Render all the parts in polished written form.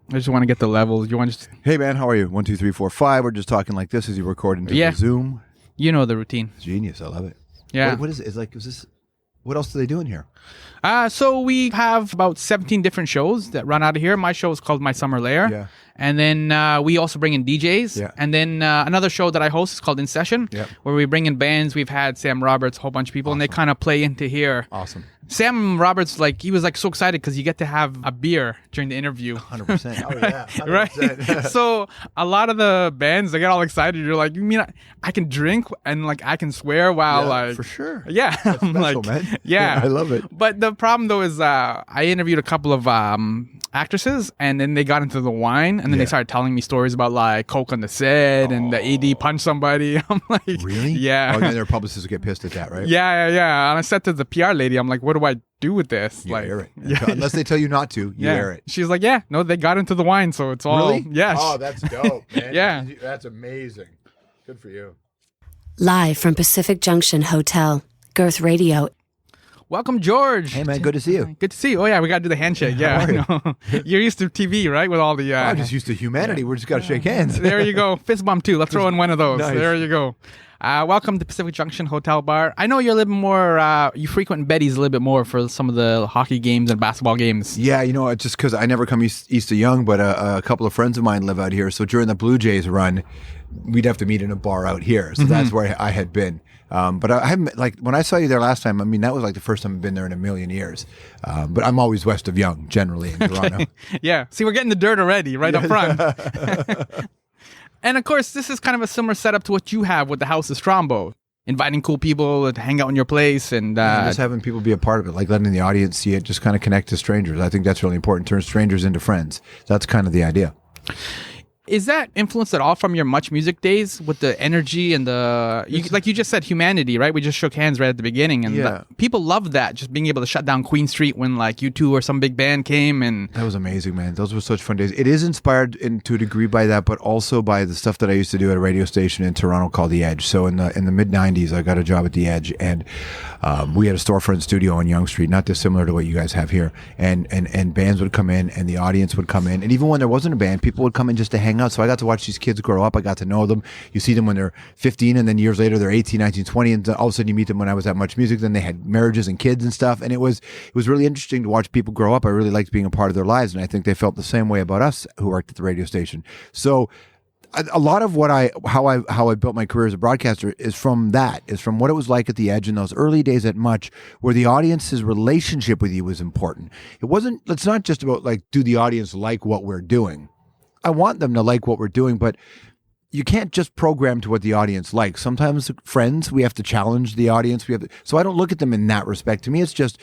I just want to get the levels. You want to just... Hey, man, how are you? 1, 2, 3, 4, 5. We're just talking like this as you record into the Zoom. You know the routine. Genius. I love it. Yeah. What is it? Is this... What else do they do in here? So we have about 17 different shows that run out of here. My show is called My Summer Lair. Yeah. And then we also bring in DJs. Yeah. And then another show that I host is called In Session, where we bring in bands. We've had Sam Roberts, a whole bunch of people, and they kind of play into here. Awesome. Sam Roberts, he was so excited because you get to have a beer during the interview. 100%. Oh, yeah. 100%. Right? So a lot of the bands, they get all excited. You're like, you mean I can drink and I can swear while for sure. Yeah. That's special, man. Yeah. I love it. But the problem though is I interviewed a couple of actresses, and then they got into the wine, and then they started telling me stories about coke on the set and the AD punched somebody. I'm like, really? Yeah. Oh, and then their publicists would get pissed at that, right? Yeah. And I said to the PR lady, I'm like, what do I do with this? You air it. Unless they tell you not to, you air it. She's like, yeah, no, they got into the wine, so it's all... Really? Yeah. Oh, that's dope, man. Yeah. That's amazing. Good for you. Live from Pacific Junction Hotel, Girth Radio. Welcome, George. Hey, man, good to see you. Good to see you. Oh, yeah, we got to do the handshake. Yeah, I know. You're used to TV, right? With all the... I'm just used to humanity. We're just got to shake hands. There you go. Fist bump, too. Let's throw in one of those. Nice. There you go. Welcome to Pacific Junction Hotel Bar. I know you're a little bit more... you frequent Betty's a little bit more for some of the hockey games and basketball games. Yeah, it's just because I never come east of Yonge, but a couple of friends of mine live out here. So during the Blue Jays run, we'd have to meet in a bar out here. So that's where I had been. But I haven't, when I saw you there last time, that was the first time I've been there in a million years. But I'm always west of Yonge, generally, in Toronto. Yeah. See, we're getting the dirt already, right up front. And of course, this is kind of a similar setup to what you have with the House of Strombo. Inviting cool people to hang out in your place and just having people be a part of it, letting the audience see it, just kind of connect to strangers. I think that's really important. Turn strangers into friends. That's kind of the idea. Is that influenced at all from your Much Music days with the energy and like you just said, humanity, right? We just shook hands right at the beginning, and people love that, just being able to shut down Queen Street when U2 or some big band came. And that was amazing, man. Those were such fun days. It is inspired to a degree by that, but also by the stuff that I used to do at a radio station in Toronto called The Edge. So in the mid 90s, I got a job at The Edge, and we had a storefront studio on Yonge Street, not dissimilar to what you guys have here. And bands would come in, and the audience would come in, and even when there wasn't a band, people would come in just to hang out. So I got to watch these kids grow up. I got to know them. You see them when they're 15, and then years later they're 18, 19, 20, and all of a sudden you meet them when I was at Much Music. Then they had marriages and kids and stuff, and it was really interesting to watch people grow up. I really liked being a part of their lives, and I think they felt the same way about us who worked at the radio station. So a lot of how I built my career as a broadcaster is from what it was like at the Edge in those early days at Much, where the audience's relationship with you was important. It's not just about do the audience like what we're doing. I want them to like what we're doing, but you can't just program to what the audience likes. Sometimes friends, we have to challenge the audience. So I don't look at them in that respect. To me, it's just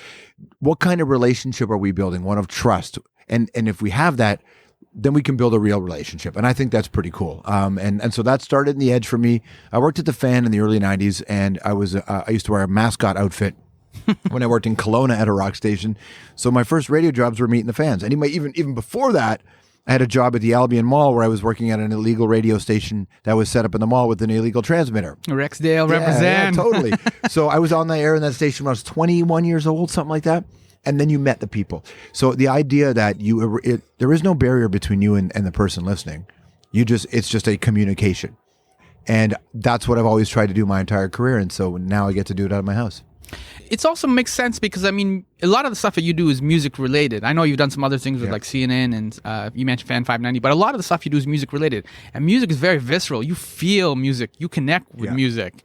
what kind of relationship are we building? One of trust. And if we have that, then we can build a real relationship. And I think that's pretty cool. And so that started in the Edge for me. I worked at the Fan in the early 90s, and I used to wear a mascot outfit when I worked in Kelowna at a rock station. So my first radio jobs were meeting the fans. And even before that, I had a job at the Albion Mall where I was working at an illegal radio station that was set up in the mall with an illegal transmitter. Rexdale represent. Yeah, totally. So I was on the air in that station when I was 21 years old, something like that. And then you met the people. So the idea that there is no barrier between you and the person listening. It's just a communication. And that's what I've always tried to do my entire career. And so now I get to do it out of my house. It also makes sense because, a lot of the stuff that you do is music related. I know you've done some other things with CNN and you mentioned Fan 590, but a lot of the stuff you do is music related. And music is very visceral. You feel music. You connect with music.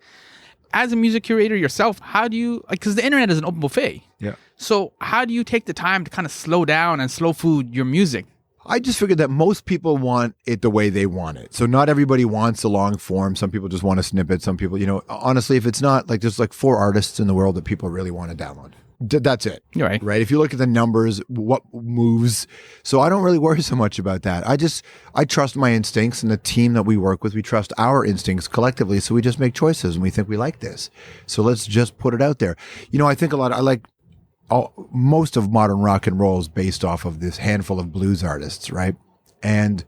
As a music curator yourself, how do you, because the internet is an open buffet. Yeah. So how do you take the time to kind of slow down and slow food your music? I just figured that most people want it the way they want it. So not everybody wants a long form. Some people just want a snippet. Some people, honestly, if it's not there's 4 artists in the world that people really want to download. That's it. You're right. Right. If you look at the numbers, what moves. So I don't really worry so much about that. I trust my instincts, and the team that we work with, we trust our instincts collectively. So we just make choices and we think we like this. So let's just put it out there. I think most of modern rock and roll is based off of this handful of blues artists, right? And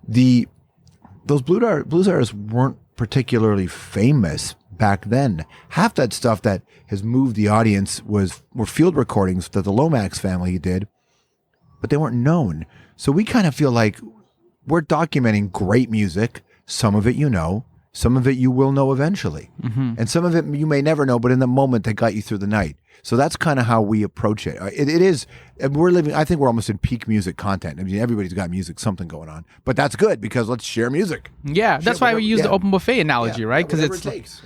those blues artists weren't particularly famous back then. Half that stuff that has moved the audience were field recordings that the Lomax family did, but they weren't known. So we kind of feel like we're documenting great music. Some of it you know, some of it you will know eventually. And some of it you may never know, but in the moment that got you through the night. So that's kind of how we approach it. It is, we're living, I think we're almost in peak music content. I mean, everybody's got music, something going on. But that's good because let's share music. Yeah, that's why we use the open buffet analogy, right? Because it takes.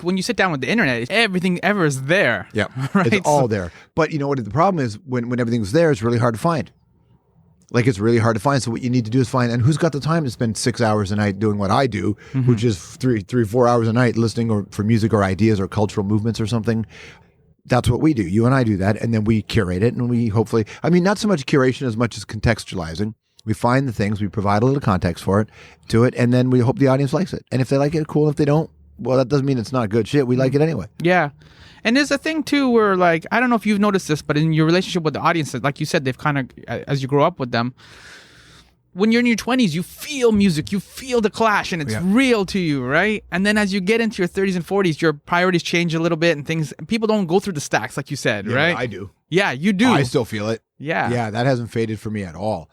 When you sit down with the internet, everything ever is there. Yeah, right? It's all there. But you know what the problem is? When everything's there, it's really hard to find. Like, it's really hard to find. So what you need to do is find, and who's got the time to spend 6 hours a night doing what I do, which is 4 hours a night listening for music or ideas or cultural movements or something. That's what we do. You and I do that, and then we curate it, and we hopefully, I mean, not so much curation as much as contextualizing. We find the things, we provide a little context for it, to it, and then we hope the audience likes it. And if they like it, cool. If they don't, well, that doesn't mean it's not good shit. We like it anyway. Yeah. And there's a thing too where, like, I don't know if you've noticed this, but in your relationship with the audiences, like you said, they've kind of, as you grow up with them, when you're in your 20s, you feel music, you feel the clash, and it's real to you, right? And then as you get into your 30s and 40s, your priorities change a little bit, and things, people don't go through the stacks, like you said, right? I do. Yeah, you do. I still feel it. Yeah. Yeah, that hasn't faded for me at all.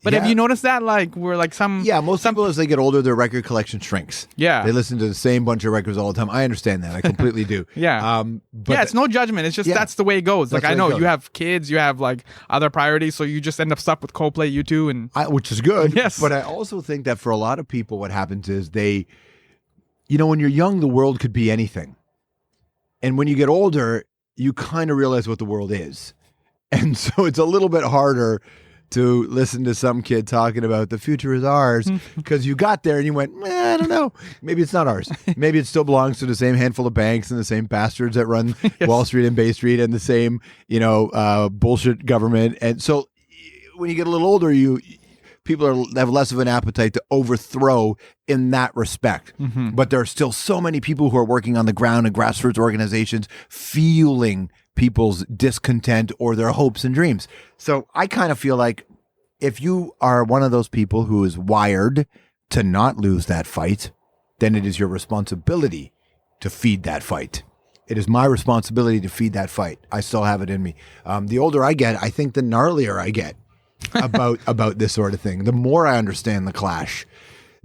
But have you noticed that? Like, we're like most people, as they get older, their record collection shrinks. Yeah. They listen to the same bunch of records all the time. I understand that. I completely do. Yeah. But it's no judgment. It's just that's the way it goes. Like, I know you have kids, you have like other priorities, so you just end up stuck with Coldplay, U2, and which is good. Yes. But I also think that for a lot of people, what happens is they, when you're young, the world could be anything. And when you get older, you kind of realize what the world is. And so it's a little bit harder to listen to some kid talking about the future is ours because you got there and you went, I don't know. Maybe it's not ours. Maybe it still belongs to the same handful of banks and the same bastards that run Wall Street and Bay Street and the same, bullshit government. And so when you get a little older, people have less of an appetite to overthrow in that respect. But there are still so many people who are working on the ground and grassroots organizations fueling people's discontent or their hopes and dreams. So I kind of feel like if you are one of those people who is wired to not lose that fight, then it is your responsibility to feed that fight. It is my responsibility to feed that fight. I still have it in me. The older I get, I think the gnarlier I get about this sort of thing. The more I understand the clash.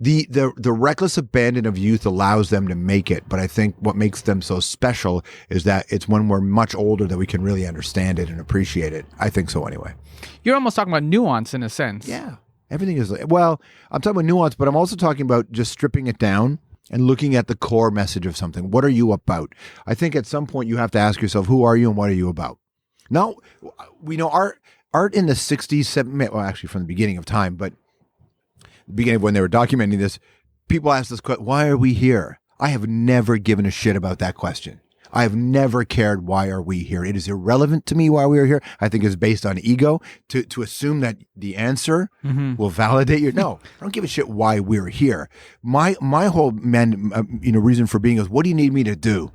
The reckless abandon of youth allows them to make it, but I think what makes them so special is that it's when we're much older that we can really understand it and appreciate it. I think so anyway. You're almost talking about nuance in a sense. Yeah. Everything is, well, I'm talking about nuance, but I'm also talking about just stripping it down and looking at the core message of something. What are you about? I think at some point you have to ask yourself, who are you and what are you about? Now, we know art in the 60s, 70s, well, actually from the beginning of time, but beginning of when they were documenting this, people asked this question, why are we here? I have never given a shit about that question. I have never cared, why are we here? It is irrelevant to me why we are here. I think it's based on ego to assume that the answer will validate your, no, I don't give a shit why we're here. My whole reason for being is, what do you need me to do?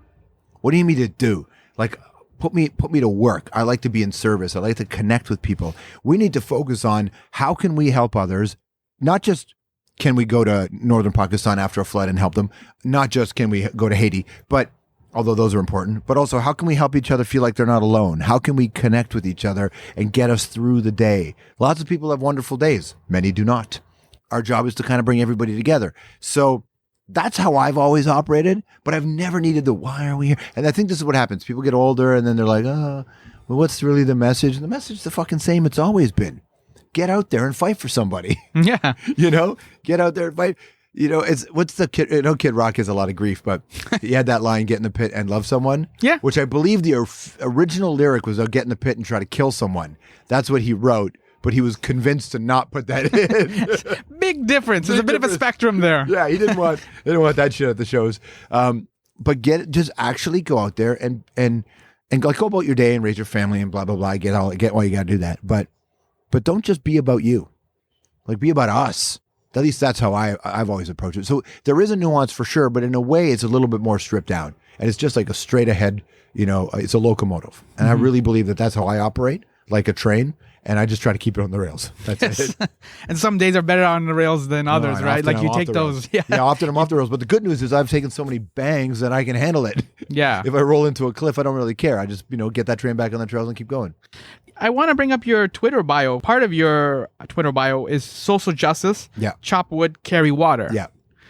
What do you need me to do? Like, put me to work. I like to be in service. I like to connect with people. We need to focus on how can we help others. Not just can we go to northern Pakistan after a flood and help them, not just can we go to Haiti, but although those are important, but also how can we help each other feel like they're not alone? How can we connect with each other and get us through the day? Lots of people have wonderful days. Many do not. Our job is to kind of bring everybody together. So that's how I've always operated, but I've never needed the why are we here? And I think this is what happens. People get older and then they're like, well, what's really the message? And the message is the fucking same it's always been. Get out there and fight for somebody. Yeah. Get out there and fight. What's the kid? Kid Rock has a lot of grief, but he had that line, get in the pit and love someone. Yeah. Which I believe the original lyric was, get in the pit and try to kill someone. That's what he wrote, but he was convinced to not put that in. Big difference. There's a bit of a spectrum there. Yeah. He didn't want that shit at the shows. But just actually go out there and like go about your day and raise your family and blah, blah, blah. I get why you got to do that. But don't just be about you. Like, be about us. At least that's how I've always approached it. So there is a nuance for sure, but in a way it's a little bit more stripped down. And it's just like a straight ahead, it's a locomotive. And I really believe that that's how I operate, like a train. And I just try to keep it on the rails. That's it. And some days are better on the rails than others, right? Like you take those. Yeah, often I'm off the rails. But the good news is I've taken so many bangs that I can handle it. Yeah. If I roll into a cliff, I don't really care. I just, get that train back on the trails and keep going. I want to bring up your Twitter bio. Part of your Twitter bio is social justice. Yeah. Chop wood, carry water. Yeah.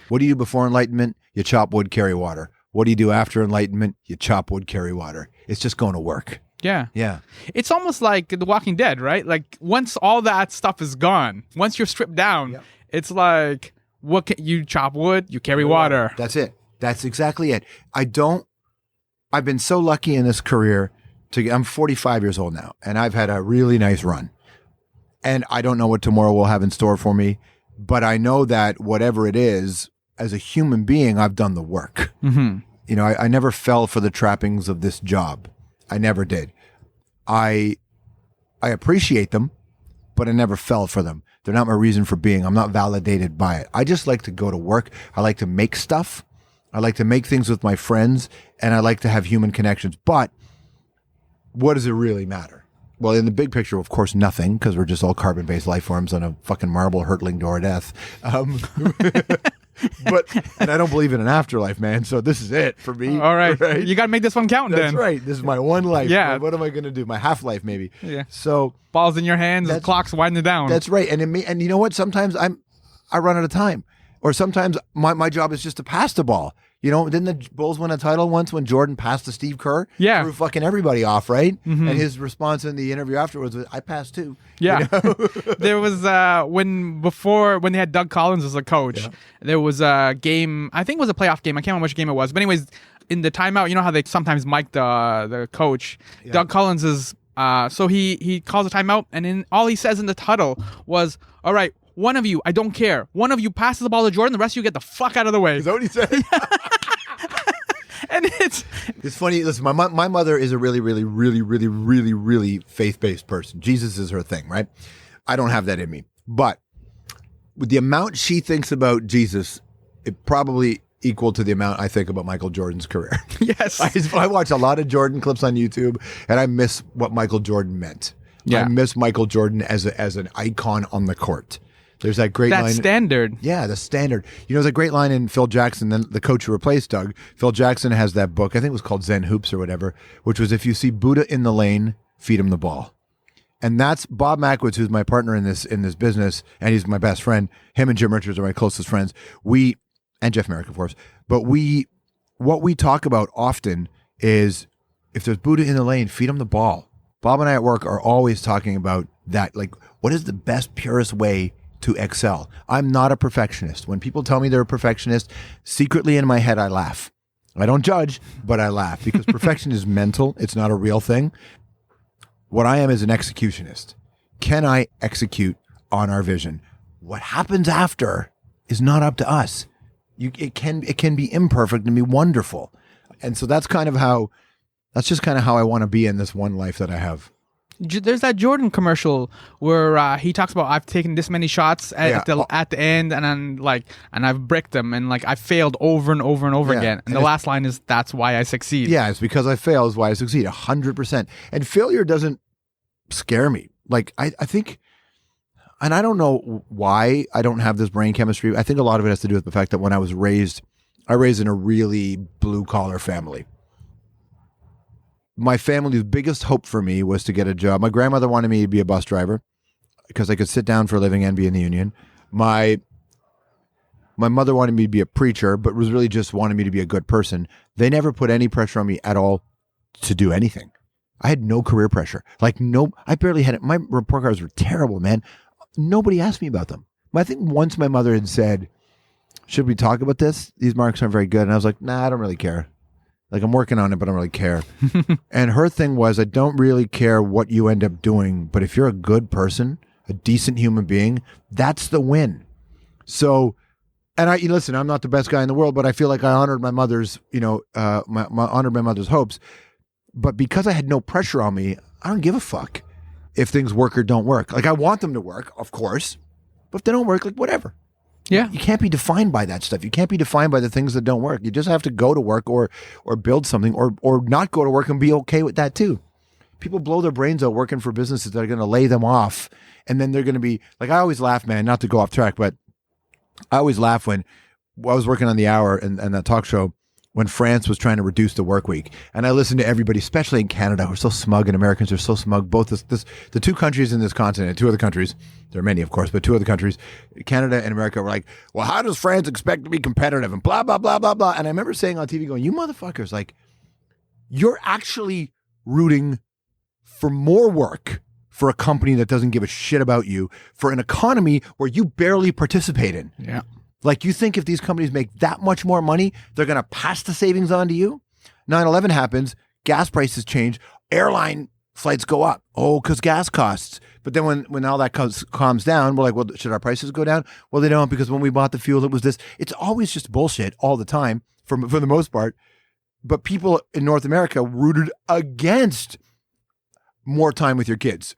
What do you do before enlightenment? You chop wood, carry water. What do you do after enlightenment? You chop wood, carry water. It's just going to work. Yeah. Yeah. It's almost like The Walking Dead, right? Like once all that stuff is gone, once you're stripped down, it's like, you chop wood, you carry water. That's it. That's exactly it. I've been so lucky in this career I'm 45 years old now, and I've had a really nice run. And I don't know what tomorrow will have in store for me, but I know that whatever it is, as a human being, I've done the work. Mm-hmm. You know, I never fell for the trappings of this job. I never did. I appreciate them, but I never fell for them. They're not my reason for being. I'm not validated by it. I just like to go to work. I like to make stuff. I like to make things with my friends, and I like to have human connections. But what does it really matter? Well, in the big picture, of course, nothing, because we're just all carbon-based life forms on a fucking marble hurtling door of death. And I don't believe in an afterlife, man. So this is it for me. All right. You got to make this one count. That's then. right. This is my one life. Yeah. What am I going to do? My half-life, maybe. Yeah. So balls in your hands, the clock's winding down. That's right. And you know what? Sometimes I run out of time. Or sometimes my job is just to pass the ball. You know, didn't the Bulls win a title once when Jordan passed to Steve Kerr? Yeah. Threw fucking everybody off, right? Mm-hmm. And his response in the interview afterwards was, I passed too. Yeah. You know? There was when they had Doug Collins as a coach, there was a game, I think it was a playoff game. I can't remember which game it was. But anyways, in the timeout, you know how they sometimes mic the coach? Yeah. Doug Collins is, so he calls a timeout, and then all he says in the huddle was, all right, one of you, I don't care. One of you passes the ball to Jordan, the rest of you get the fuck out of the way. Is that what he said? And it's funny. Listen, my mother is a really, really, really, really, really, really faith-based person. Jesus is her thing, right? I don't have that in me. But with the amount she thinks about Jesus, it probably equal to the amount I think about Michael Jordan's career. Yes. I watch a lot of Jordan clips on YouTube, and I miss what Michael Jordan meant. Yeah. I miss Michael Jordan as an icon on the court. There's that great line. That standard. Yeah, the standard. You know, there's a great line in Phil Jackson, then the coach who replaced Doug. Phil Jackson has that book, I think it was called Zen Hoops or whatever, which was, if you see Buddha in the lane, feed him the ball. And that's Bob Mackwitz, who's my partner in this business, and he's my best friend. Him and Jim Richards are my closest friends. And Jeff Merrick, of course. But what we talk about often is, if there's Buddha in the lane, feed him the ball. Bob and I at work are always talking about that. Like, what is the best, purest way to excel? I'm not a perfectionist. When people tell me they're a perfectionist, secretly in my head, I laugh. I don't judge, but I laugh, because perfection is mental. It's not a real thing. What I am is an executionist. Can I execute on our vision? What happens after is not up to us. It can be imperfect and be wonderful. And so that's just kind of how I want to be in this one life that I have. There's that Jordan commercial where he talks about, I've taken this many shots at the end, and I've bricked them, and like I failed over and over and over again. And the last line is, that's why I succeed. Yeah, it's because I fail is why I succeed. 100%. And failure doesn't scare me. Like I think, and I don't know why I don't have this brain chemistry. I think a lot of it has to do with the fact that when I was raised in a really blue collar family. My family's biggest hope for me was to get a job. My grandmother wanted me to be a bus driver because I could sit down for a living and be in the union. My mother wanted me to be a preacher, but was really just wanted me to be a good person. They never put any pressure on me at all to do anything. I had no career pressure. I barely had it. My report cards were terrible, man. Nobody asked me about them. I think once my mother had said, should we talk about this? These marks aren't very good. And I was like, nah, I don't really care. Like, I'm working on it, but I don't really care. And her thing was, I don't really care what you end up doing, but if you're a good person, a decent human being, that's the win. So, and listen, I'm not the best guy in the world, but I feel like I honored my mother's, honored my mother's hopes. But because I had no pressure on me, I don't give a fuck if things work or don't work. Like, I want them to work, of course, but if they don't work, like, whatever. Yeah. You can't be defined by that stuff. You can't be defined by the things that don't work. You just have to go to work or build something or not go to work and be okay with that too. People blow their brains out working for businesses that are going to lay them off. And then they're going to be like, I always laugh, man, not to go off track, but I always laugh when I was working on The Hour and that talk show. when France was trying to reduce the work week. And I listened to everybody, especially in Canada, who are so smug, and Americans are so smug. Both the two countries in this continent, two other countries, there are many, of course, but two other countries, Canada and America, were like, well, how does France expect to be competitive? And blah, blah, blah, blah, blah. And I remember saying on TV going, you motherfuckers, like, you're actually rooting for more work for a company that doesn't give a shit about you, for an economy where you barely participate in. Yeah. Like, you think if these companies make that much more money, they're going to pass the savings on to you? 9/11 happens, gas prices change, airline flights go up. Oh, because gas costs. But then when all that calms down, we're like, well, should our prices go down? Well, they don't, because when we bought the fuel, it was this. It's always just bullshit all the time, for the most part. But people in North America rooted against more time with your kids,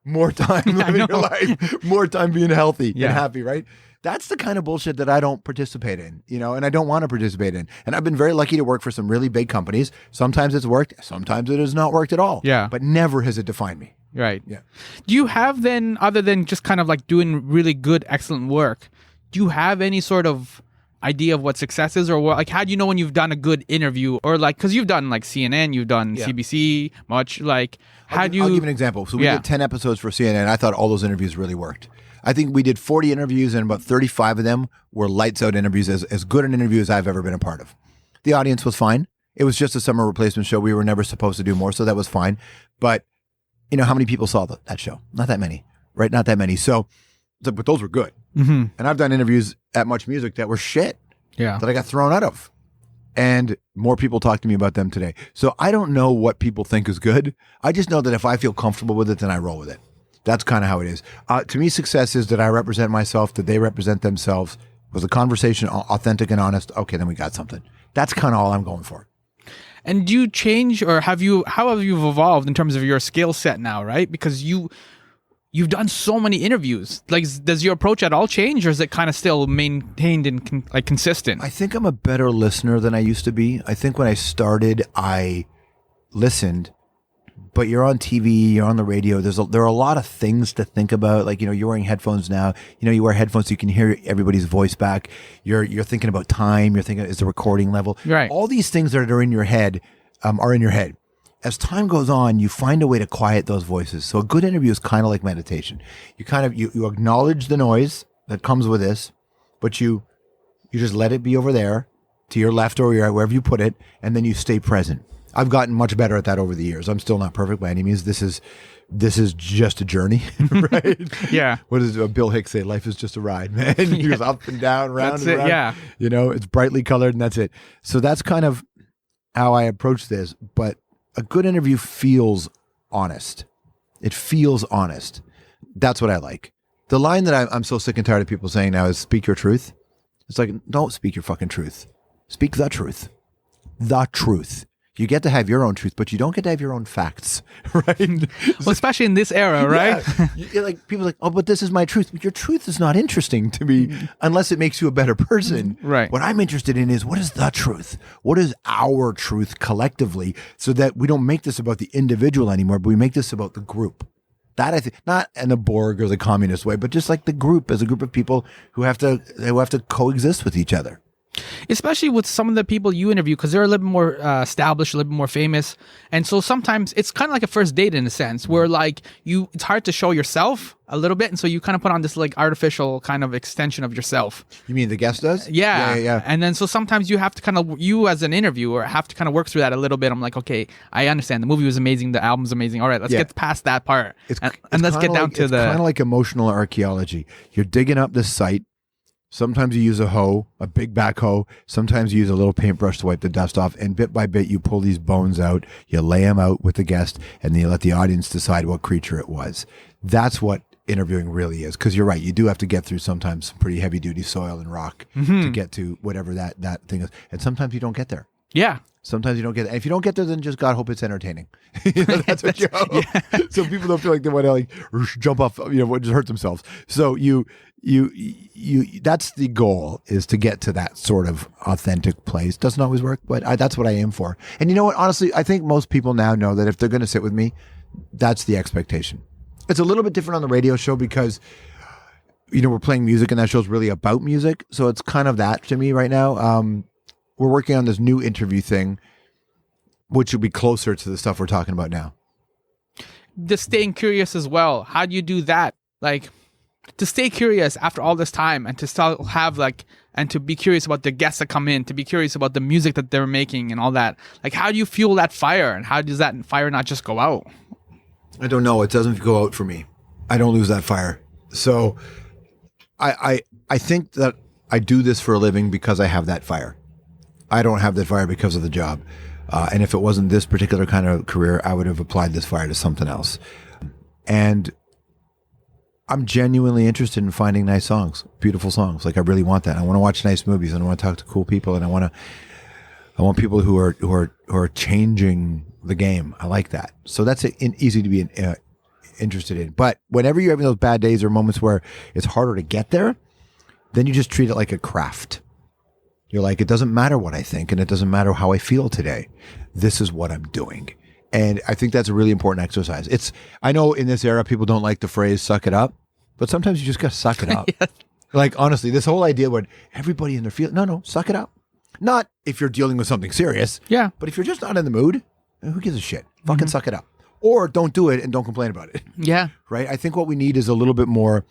more time living your life, more time being healthy and happy, right? That's the kind of bullshit that I don't participate in, and I don't want to participate in. And I've been very lucky to work for some really big companies. Sometimes it's worked, sometimes it has not worked at all. Yeah. But never has it defined me. Right. Yeah. Do you have then, other than just kind of like doing really good, excellent work, do you have any sort of idea of what success is, or what, like, how do you know when you've done a good interview, or like, because you've done like CNN, you've done CBC, much, like, I'll give an example. So we did 10 episodes for CNN. I thought all those interviews really worked. I think we did 40 interviews, and about 35 of them were lights out interviews, as good an interview as I've ever been a part of. The audience was fine. It was just a summer replacement show. We were never supposed to do more, so that was fine. But, how many people saw that show? Not that many, right? Not that many. So, but those were good. Mm-hmm. And I've done interviews at Much Music that were shit, that I got thrown out of. And more people talk to me about them today. So I don't know what people think is good. I just know that if I feel comfortable with it, then I roll with it. That's kind of how it is. To me, success is that I represent myself, that they represent themselves. Was the conversation authentic and honest? Okay, then we got something. That's kind of all I'm going for. And do you change, or how have you evolved in terms of your skill set now, right? Because you've done so many interviews. Like, does your approach at all change, or is it kind of still maintained and consistent? I think I'm a better listener than I used to be. I think when I started, I listened. But you're on TV, you're on the radio. There are a lot of things to think about. Like, you're wearing headphones now. You wear headphones so you can hear everybody's voice back. You're thinking about time. You're thinking, is the recording level? Right. All these things that are in your head are in your head. As time goes on, you find a way to quiet those voices. So a good interview is kind of like meditation. You kind of you acknowledge the noise that comes with this, but you just let it be over there, to your left or wherever you put it, and then you stay present. I've gotten much better at that over the years. I'm still not perfect by any means. This is just a journey, right? Yeah. What does Bill Hicks say? Life is just a ride, man. He goes up and down, round and round. Yeah. It's brightly colored, and that's it. So that's kind of how I approach this. But a good interview feels honest. It feels honest. That's what I like. The line that I'm so sick and tired of people saying now is "speak your truth." It's like, don't speak your fucking truth. Speak the truth. The truth. You get to have your own truth, but you don't get to have your own facts, right? Well, especially in this era, right? Yeah. Like, people are like, oh, but this is my truth. But your truth is not interesting to me unless it makes you a better person. Right. What I'm interested in is, what is the truth? What is our truth collectively, so that we don't make this about the individual anymore, but we make this about the group. That, I think, not in the Borg or the communist way, but just like the group as a group of people who have to coexist with each other. Especially with some of the people you interview, because they're a little bit more established, a little bit more famous. And so sometimes it's kind of like a first date in a sense, where like it's hard to show yourself a little bit. And so you kind of put on this like artificial kind of extension of yourself. You mean the guest does? Yeah. And then so sometimes you have to kind of, you as an interviewer have to kind of work through that a little bit. I'm like, okay, I understand. The movie was amazing. The album's amazing. All right, let's get past that part. And let's get down to the... It's kind of like emotional archaeology. You're digging up this site. Sometimes you use a hoe, a big backhoe. Sometimes you use a little paintbrush to wipe the dust off. And bit by bit, you pull these bones out. You lay them out with the guest, and then you let the audience decide what creature it was. That's what interviewing really is. Because you're right, you do have to get through sometimes some pretty heavy-duty soil and rock to get to whatever that thing is. And sometimes you don't get there. Yeah. Sometimes you don't get there. If you don't get there, then just God hope it's entertaining. That's what you hope. Yeah. So people don't feel like they want to like jump off, just hurt themselves. So you that's the goal, is to get to that sort of authentic place. Doesn't always work, but that's what I aim for. And you know what? Honestly, I think most people now know that if they're going to sit with me, that's the expectation. It's a little bit different on the radio show because, we're playing music and that show's really about music. So it's kind of that to me right now. we're working on this new interview thing, which will be closer to the stuff we're talking about now. Just staying curious as well. How do you do that? Like, to stay curious after all this time and to still have and to be curious about the guests that come in, to be curious about the music that they're making and all that. Like, how do you fuel that fire, and how does that fire not just go out? I don't know. It doesn't go out for me. I don't lose that fire. So I think that I do this for a living because I have that fire. I don't have that fire because of the job. And if it wasn't this particular kind of career, I would have applied this fire to something else. And I'm genuinely interested in finding nice songs, beautiful songs. Like, I really want that. I want to watch nice movies, and I want to talk to cool people, and I want people who are changing the game. I like that. So that's easy to be interested in. But whenever you're having those bad days or moments where it's harder to get there, then you just treat it like a craft. You're like, it doesn't matter what I think, and it doesn't matter how I feel today. This is what I'm doing. And I think that's a really important exercise. I know in this era, people don't like the phrase suck it up, but sometimes you just got to suck it up. Yes. Like, honestly, this whole idea where everybody in their field, no, suck it up. Not if you're dealing with something serious. Yeah. But if you're just not in the mood, who gives a shit? Fucking suck it up. Or don't do it and don't complain about it. Yeah. Right? I think what we need is a little bit more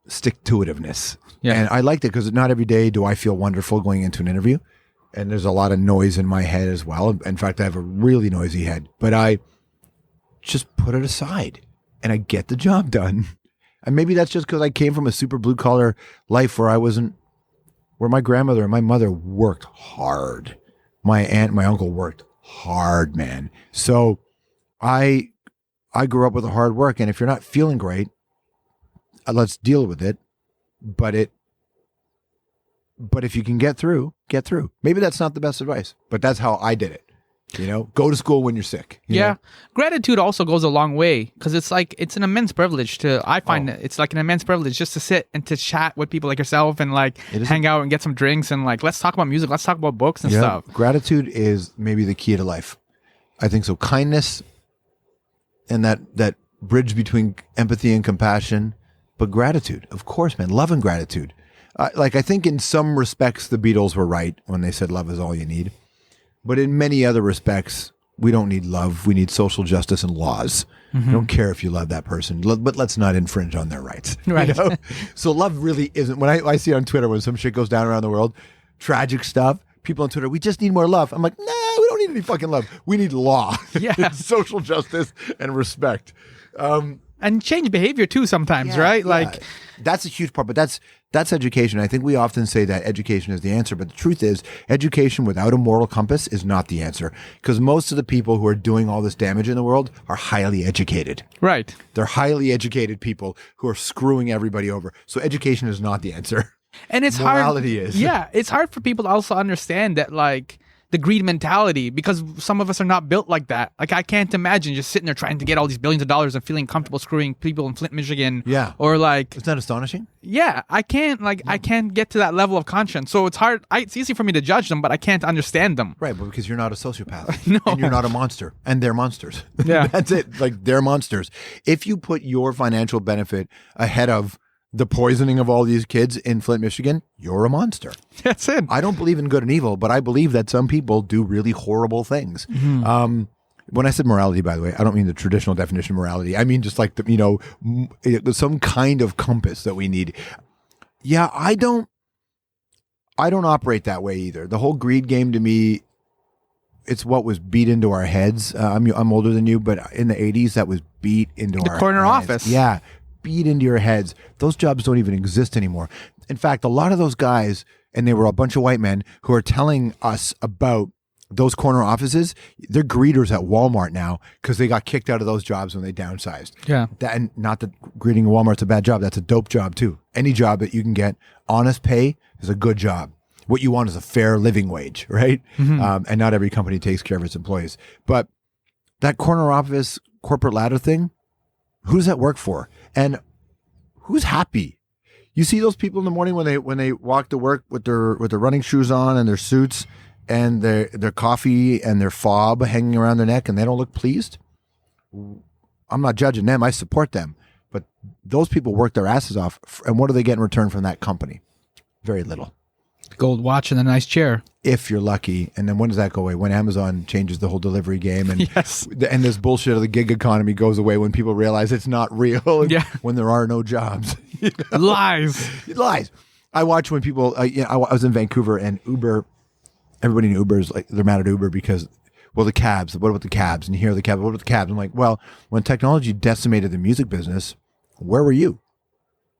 stick-to-itiveness. Yeah. And I liked it because not every day do I feel wonderful going into an interview. And there's a lot of noise in my head as well. In fact, I have a really noisy head. But I just put it aside and I get the job done. And maybe that's just because I came from a super blue-collar life where my grandmother and my mother worked hard. My aunt and my uncle worked hard, man. So I grew up with the hard work. And if you're not feeling great, let's deal with it. But if you can get through. Maybe that's not the best advice, but that's how I did it. Go to school when you're sick. You know? Gratitude also goes a long way, because it's an immense privilege it's like an immense privilege just to sit and to chat with people like yourself and hang out and get some drinks and let's talk about music, let's talk about books and stuff. Gratitude is maybe the key to life. I think so. Kindness and that bridge between empathy and compassion, but gratitude, of course, man. Love and gratitude. I think in some respects, the Beatles were right when they said love is all you need. But in many other respects, we don't need love. We need social justice and laws. I don't care if you love that person, but let's not infringe on their rights. Right. So love really isn't, when I see on Twitter when some shit goes down around the world, tragic stuff, people on Twitter, we just need more love. I'm like, nah, we don't need any fucking love. We need law. Yeah. Social justice and respect. And change behavior too sometimes, right? Yeah. That's a huge part, but that's education. I think we often say that education is the answer, but the truth is education without a moral compass is not the answer, because most of the people who are doing all this damage in the world are highly educated. Right. They're highly educated people who are screwing everybody over. So education is not the answer. And it's Morality hard. is. Yeah, it's hard for people to also understand that the greed mentality, because some of us are not built like that. Like, I can't imagine just sitting there trying to get all these billions of dollars and feeling comfortable screwing people in Flint, Michigan. Yeah. Or Isn't that astonishing? yeah, I can't I can't get to that level of conscience. So it's hard. It's easy for me to judge them, but I can't understand them. Right, but because you're not a sociopath. No. And you're not a monster. And they're monsters. Yeah. That's it. They're monsters. If you put your financial benefit ahead of the poisoning of all these kids in Flint, Michigan, you're a monster. That's it. I don't believe in good and evil, but I believe that some people do really horrible things. When I said morality, by the way, I don't mean the traditional definition of morality. I mean just some kind of compass that we need. Yeah, I don't operate that way either. The whole greed game to me, it's what was beat into our heads. I'm older than you, but in the 80s, that was beat into our heads. The corner office. Yeah. Beat into your heads. Those jobs don't even exist anymore. In fact, a lot of those guys, and they were a bunch of white men who are telling us about those corner offices, they're greeters at Walmart now because they got kicked out of those jobs when they downsized. Yeah. And not that greeting at Walmart's a bad job. That's a dope job too. Any job that you can get honest pay is a good job. What you want is a fair living wage, right? And not every company takes care of its employees. But that corner office corporate ladder thing, who does that work for? And who's happy? You see those people in the morning when they walk to work with their running shoes on and their suits and their coffee and their fob hanging around their neck, and they don't look pleased. I'm not judging them. I support them. But those people work their asses off, and what do they get in return from that company? Very little. Gold watch and a nice chair. If you're lucky. And then when does that go away? When Amazon changes the whole delivery game and Yes. and this bullshit of the gig economy goes away when people realize it's not real. Yeah. When there are no jobs. Lies. Lies. I watch when people, I was in Vancouver and Uber, everybody in Uber is like, they're mad at Uber because, well, the cabs, what about the cabs? And you hear the cabs, what about the cabs? I'm like, well, when technology decimated the music business, where were you?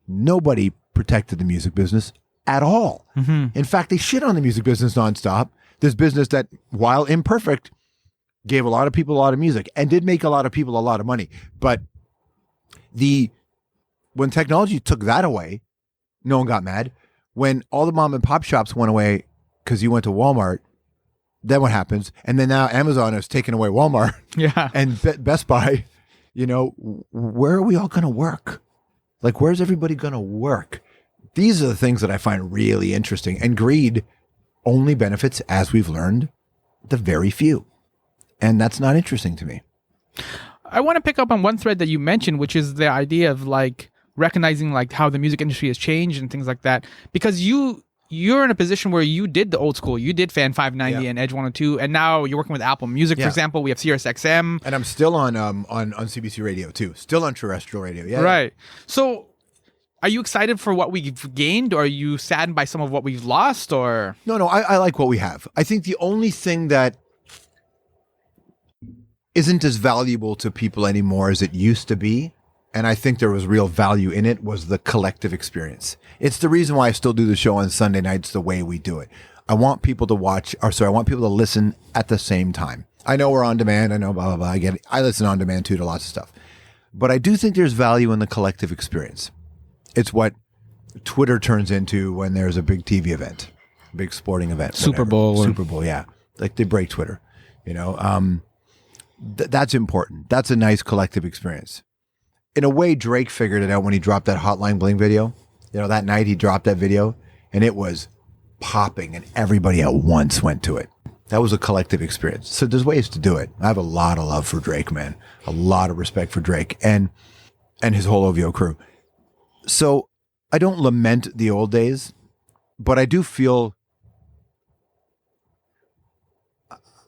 Nobody protected the music business at all. Mm-hmm. In fact, they shit on the music business nonstop. This business that, while imperfect, gave a lot of people a lot of music and did make a lot of people a lot of money. But when technology took that away, no one got mad. When all the mom and pop shops went away because you went to Walmart, then what happens? And then now Amazon has taken away Walmart Yeah. and Best Buy. You know, where are we all going to work? Like, where's everybody going to work? These are the things that I find really interesting. And greed only benefits, as we've learned, the very few. And that's not interesting to me. I want to pick up on one thread that you mentioned, which is the idea of like recognizing like how the music industry has changed and things like that. Because you're in a position where you did the old school. You did Fan 590 and Edge 102, and now you're working with Apple Music, for example. We have SiriusXM. And I'm still on CBC radio too. Still on terrestrial radio. Yeah. Right. So are you excited for what we've gained, or are you saddened by some of what we've lost, or? No, I like what we have. I think the only thing that isn't as valuable to people anymore as it used to be, and I think there was real value in it, was the collective experience. It's the reason why I still do the show on Sunday nights the way we do it. I want people to I want people to listen at the same time. I know we're on demand. I know blah, blah, blah. I get it. I listen on demand too to lots of stuff. But I do think there's value in the collective experience. It's what Twitter turns into when there's a big TV event, big sporting event. Super Bowl. Super Bowl, yeah. Like they break Twitter, you know. That's important. That's a nice collective experience. In a way, Drake figured it out when he dropped that Hotline Bling video. You know, that night he dropped that video and it was popping and everybody at once went to it. That was a collective experience. So there's ways to do it. I have a lot of love for Drake, man. A lot of respect for Drake and his whole OVO crew. So I don't lament the old days, but I do feel,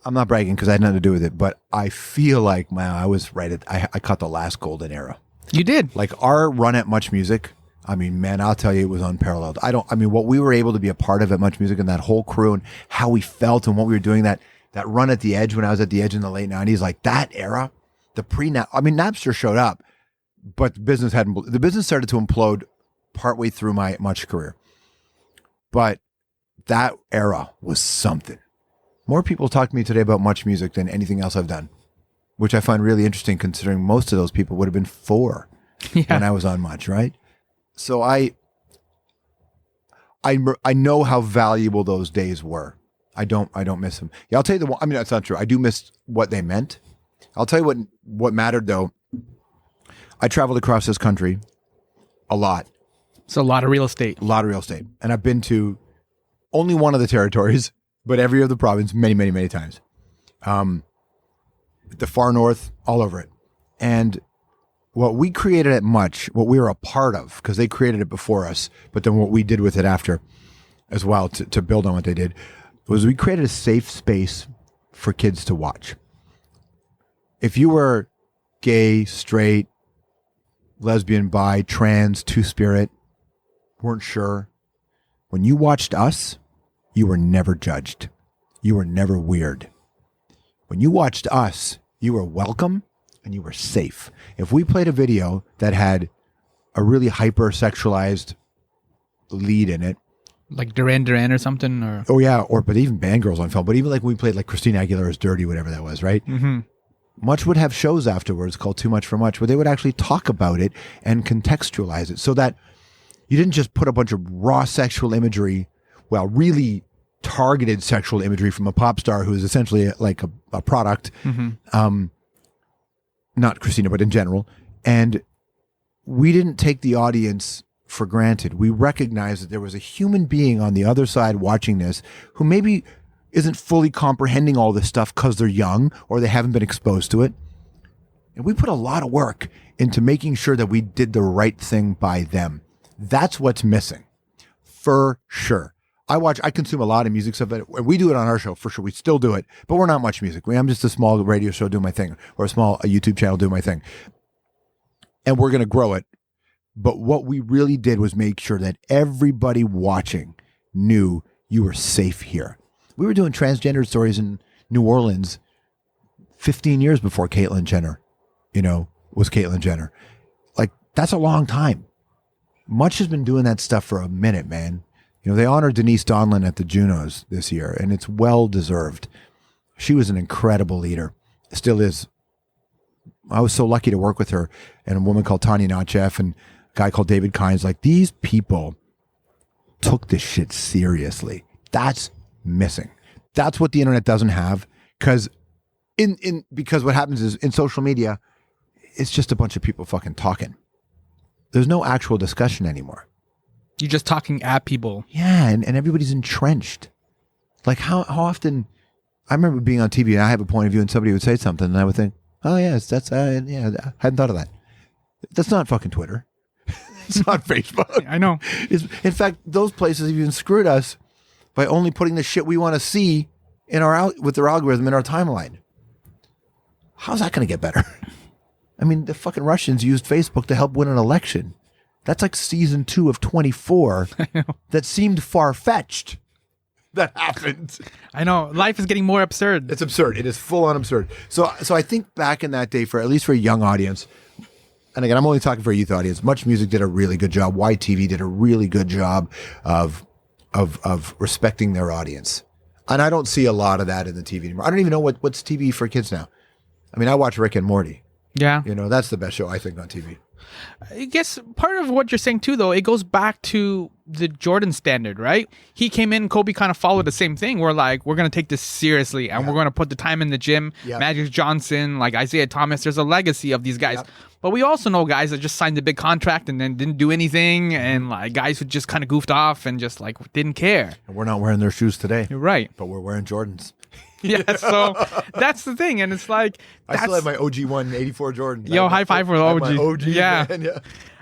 I'm not bragging because I had nothing to do with it, but I feel like, man, I was right I caught the last golden era. You did. Like our run at Much Music, I mean, man, I'll tell you, it was unparalleled. What we were able to be a part of at Much Music and that whole crew and how we felt and what we were doing, that run at the Edge when I was at the Edge in the late 90s, like that era, Napster showed up, but the business started to implode partway through my Much career. But that era was something. More people talk to me today about Much Music than anything else I've done, which I find really interesting considering most of those people would have been 4 when I was on Much, right? So I know how valuable those days were. I don't miss them. Yeah, I'll tell you the one. I mean, that's not true. I do miss what they meant. I'll tell you what mattered though. I traveled across this country a lot. It's a lot of real estate. A lot of real estate. And I've been to only one of the territories, but every other province many, many, many times. The far north, all over it. And what we created at Much, what we were a part of, because they created it before us, but then what we did with it after as well to build on what they did, was we created a safe space for kids to watch. If you were gay, straight, lesbian, bi, trans, two-spirit, weren't sure, when you watched us, you were never judged. You were never weird. When you watched us, you were welcome and you were safe. If we played a video that had a really hyper-sexualized lead in it, like Duran Duran or something, or but even band girls on film, but even like when we played like Christina Aguilera's Dirty, whatever that was, right? Mm-hmm. Much would have shows afterwards called Too Much for Much, where they would actually talk about it and contextualize it so that you didn't just put a bunch of raw sexual imagery, really targeted sexual imagery from a pop star who is essentially like a product, not Christina, but in general. And we didn't take the audience for granted. We recognized that there was a human being on the other side watching this who maybe isn't fully comprehending all this stuff because they're young or they haven't been exposed to it. And we put a lot of work into making sure that we did the right thing by them. That's what's missing, for sure. I consume a lot of music stuff, and we do it on our show for sure. We still do it, but we're not much music. I'm just a small radio show doing my thing, or a YouTube channel doing my thing. And we're going to grow it. But what we really did was make sure that everybody watching knew you were safe here. We were doing transgender stories in New Orleans 15 years before Caitlyn Jenner, was Caitlyn Jenner. Like, that's a long time. Much has been doing that stuff for a minute, man. They honored Denise Donlin at the Junos this year, and it's well deserved. She was an incredible leader. Still is. I was so lucky to work with her, and a woman called Tanya Notcheff and a guy called David Kynes. Like, these people took this shit seriously. That's missing. That's what the internet doesn't have, because because what happens is in social media, it's just a bunch of people fucking talking. There's no actual discussion anymore. You're just talking at people. Yeah, and everybody's entrenched. Like, how often... I remember being on TV and I have a point of view and somebody would say something and I would think, oh, yes, I hadn't thought of that. That's not fucking Twitter. It's not Facebook. I know. In fact, those places have even screwed us by only putting the shit we want to see with their algorithm in our timeline. How's that going to get better? I mean, the fucking Russians used Facebook to help win an election. That's like season 2 of 24 that seemed far-fetched. That happened. I know. Life is getting more absurd. It's absurd. It is full-on absurd. So I think back in that day, at least for a young audience, and again, I'm only talking for a youth audience, Much Music did a really good job. YTV did a really good job of respecting their audience. And I don't see a lot of that in the TV anymore. I don't even know what's TV for kids now. I mean, I watch Rick and Morty. Yeah. That's the best show, I think, on TV. I guess part of what you're saying too, though, it goes back to the Jordan standard, right? He came in, Kobe kind of followed the same thing. We're like, we're going to take this seriously and we're going to put the time in the gym. Yeah. Magic Johnson, like Isaiah Thomas, there's a legacy of these guys. Yep. But we also know guys that just signed a big contract and then didn't do anything, and like guys who just kind of goofed off and just like didn't care. And we're not wearing their shoes today. You're right. But we're wearing Jordans. Yeah, so that's the thing. And it's like... I still have my OG 184 Jordan. Yo, high five for the OG. My OG, yeah. Man, yeah.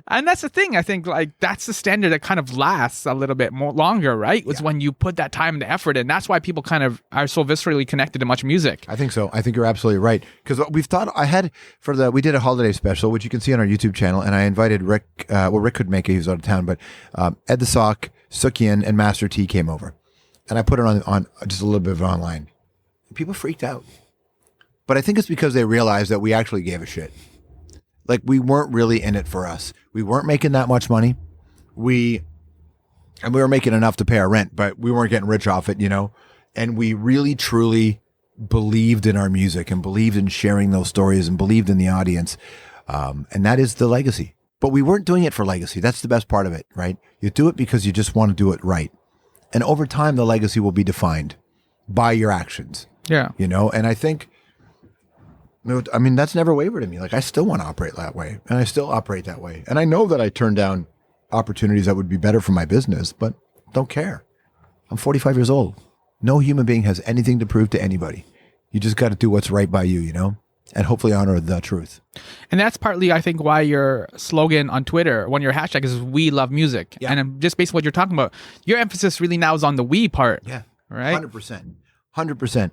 And that's the thing. I think like that's the standard that kind of lasts a little bit more longer, right? It's when you put that time and the effort in. That's why people kind of are so viscerally connected to Much Music. I think so. I think you're absolutely right. Because we've thought, we did a holiday special, which you can see on our YouTube channel, and I invited Rick, Rick couldn't make it, he was out of town, but Ed the Sock, Sookian, and Master T came over. And I put it on just a little bit of online. People freaked out. But I think it's because they realized that we actually gave a shit. Like, we weren't really in it for us. We weren't making that much money. We were making enough to pay our rent, but we weren't getting rich off it, And we really, truly believed in our music and believed in sharing those stories and believed in the audience. And that is the legacy. But we weren't doing it for legacy. That's the best part of it, right? You do it because you just want to do it right. And over time, the legacy will be defined by your actions. Yeah. And I think... I mean, that's never wavered in me. Like, I still want to operate that way, and I still operate that way. And I know that I turn down opportunities that would be better for my business, but don't care. I'm 45 years old. No human being has anything to prove to anybody. You just got to do what's right by you, and hopefully honor the truth. And that's partly, I think, why your slogan on Twitter, one of your hashtags is "We Love Music." Yeah. And just based on what you're talking about, your emphasis really now is on the "we" part. Yeah. Right? 100%.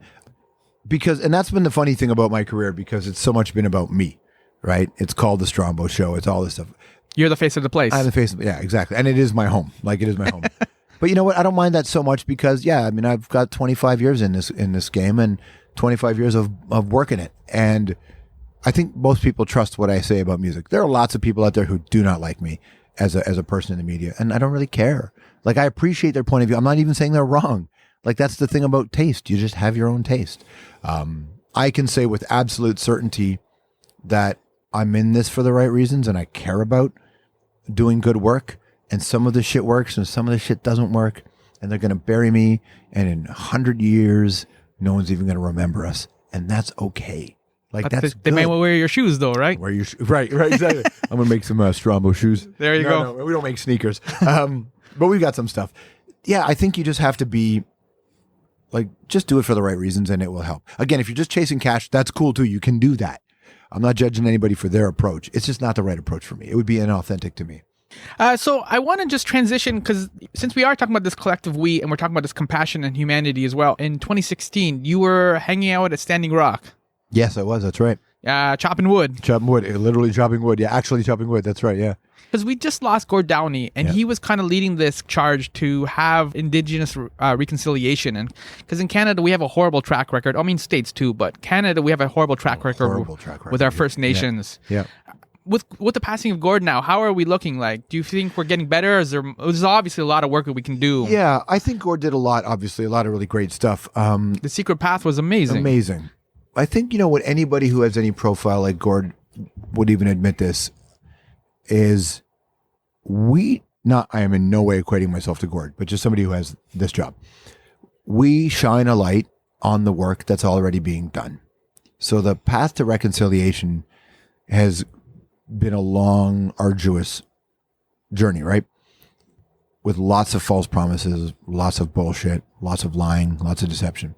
And that's been the funny thing about my career, because it's so much been about me, right? It's called the Strombo Show. It's all this stuff. You're the face of the place. I'm the face of, yeah, exactly. And it is my home. Like, it is my home. But you know what? I don't mind that so much because, I've got 25 years in this game and 25 years of working it. And I think most people trust what I say about music. There are lots of people out there who do not like me as a person in the media, and I don't really care. Like, I appreciate their point of view. I'm not even saying they're wrong. Like, that's the thing about taste. You just have your own taste. I can say with absolute certainty that I'm in this for the right reasons and I care about doing good work. And some of the shit works and some of the shit doesn't work. And they're going to bury me. And in 100 years, no one's even going to remember us. And that's okay. Like, that's they may well wear your shoes, though, right? Wear your right, exactly. I'm going to make some Strombo shoes. There you go. No, we don't make sneakers. But we've got some stuff. Yeah, I think you just have to be... Like, just do it for the right reasons and it will help. Again, if you're just chasing cash, that's cool too. You can do that. I'm not judging anybody for their approach. It's just not the right approach for me. It would be inauthentic to me. So I want to just transition because since we are talking about this collective we and we're talking about this compassion and humanity as well, in 2016, you were hanging out at Standing Rock. Yes, I was. That's right. Chopping wood. Chopping wood. Literally chopping wood. Yeah, actually chopping wood. That's right. Yeah. Because we just lost Gord Downey, and he was kind of leading this charge to have Indigenous reconciliation. And because in Canada, we have a horrible track record. I mean, states too, but Canada, we have a horrible track record with our First Nations. Yeah. With the passing of Gord now, how are we looking like? Do you think we're getting better? There's obviously a lot of work that we can do. Yeah, I think Gord did a lot, obviously, a lot of really great stuff. The Secret Path was amazing. Amazing. I think, what anybody who has any profile like Gord would even admit this is I am in no way equating myself to Gord, but just somebody who has this job. We shine a light on the work that's already being done. So the path to reconciliation has been a long, arduous journey, right? With lots of false promises, lots of bullshit, lots of lying, lots of deception.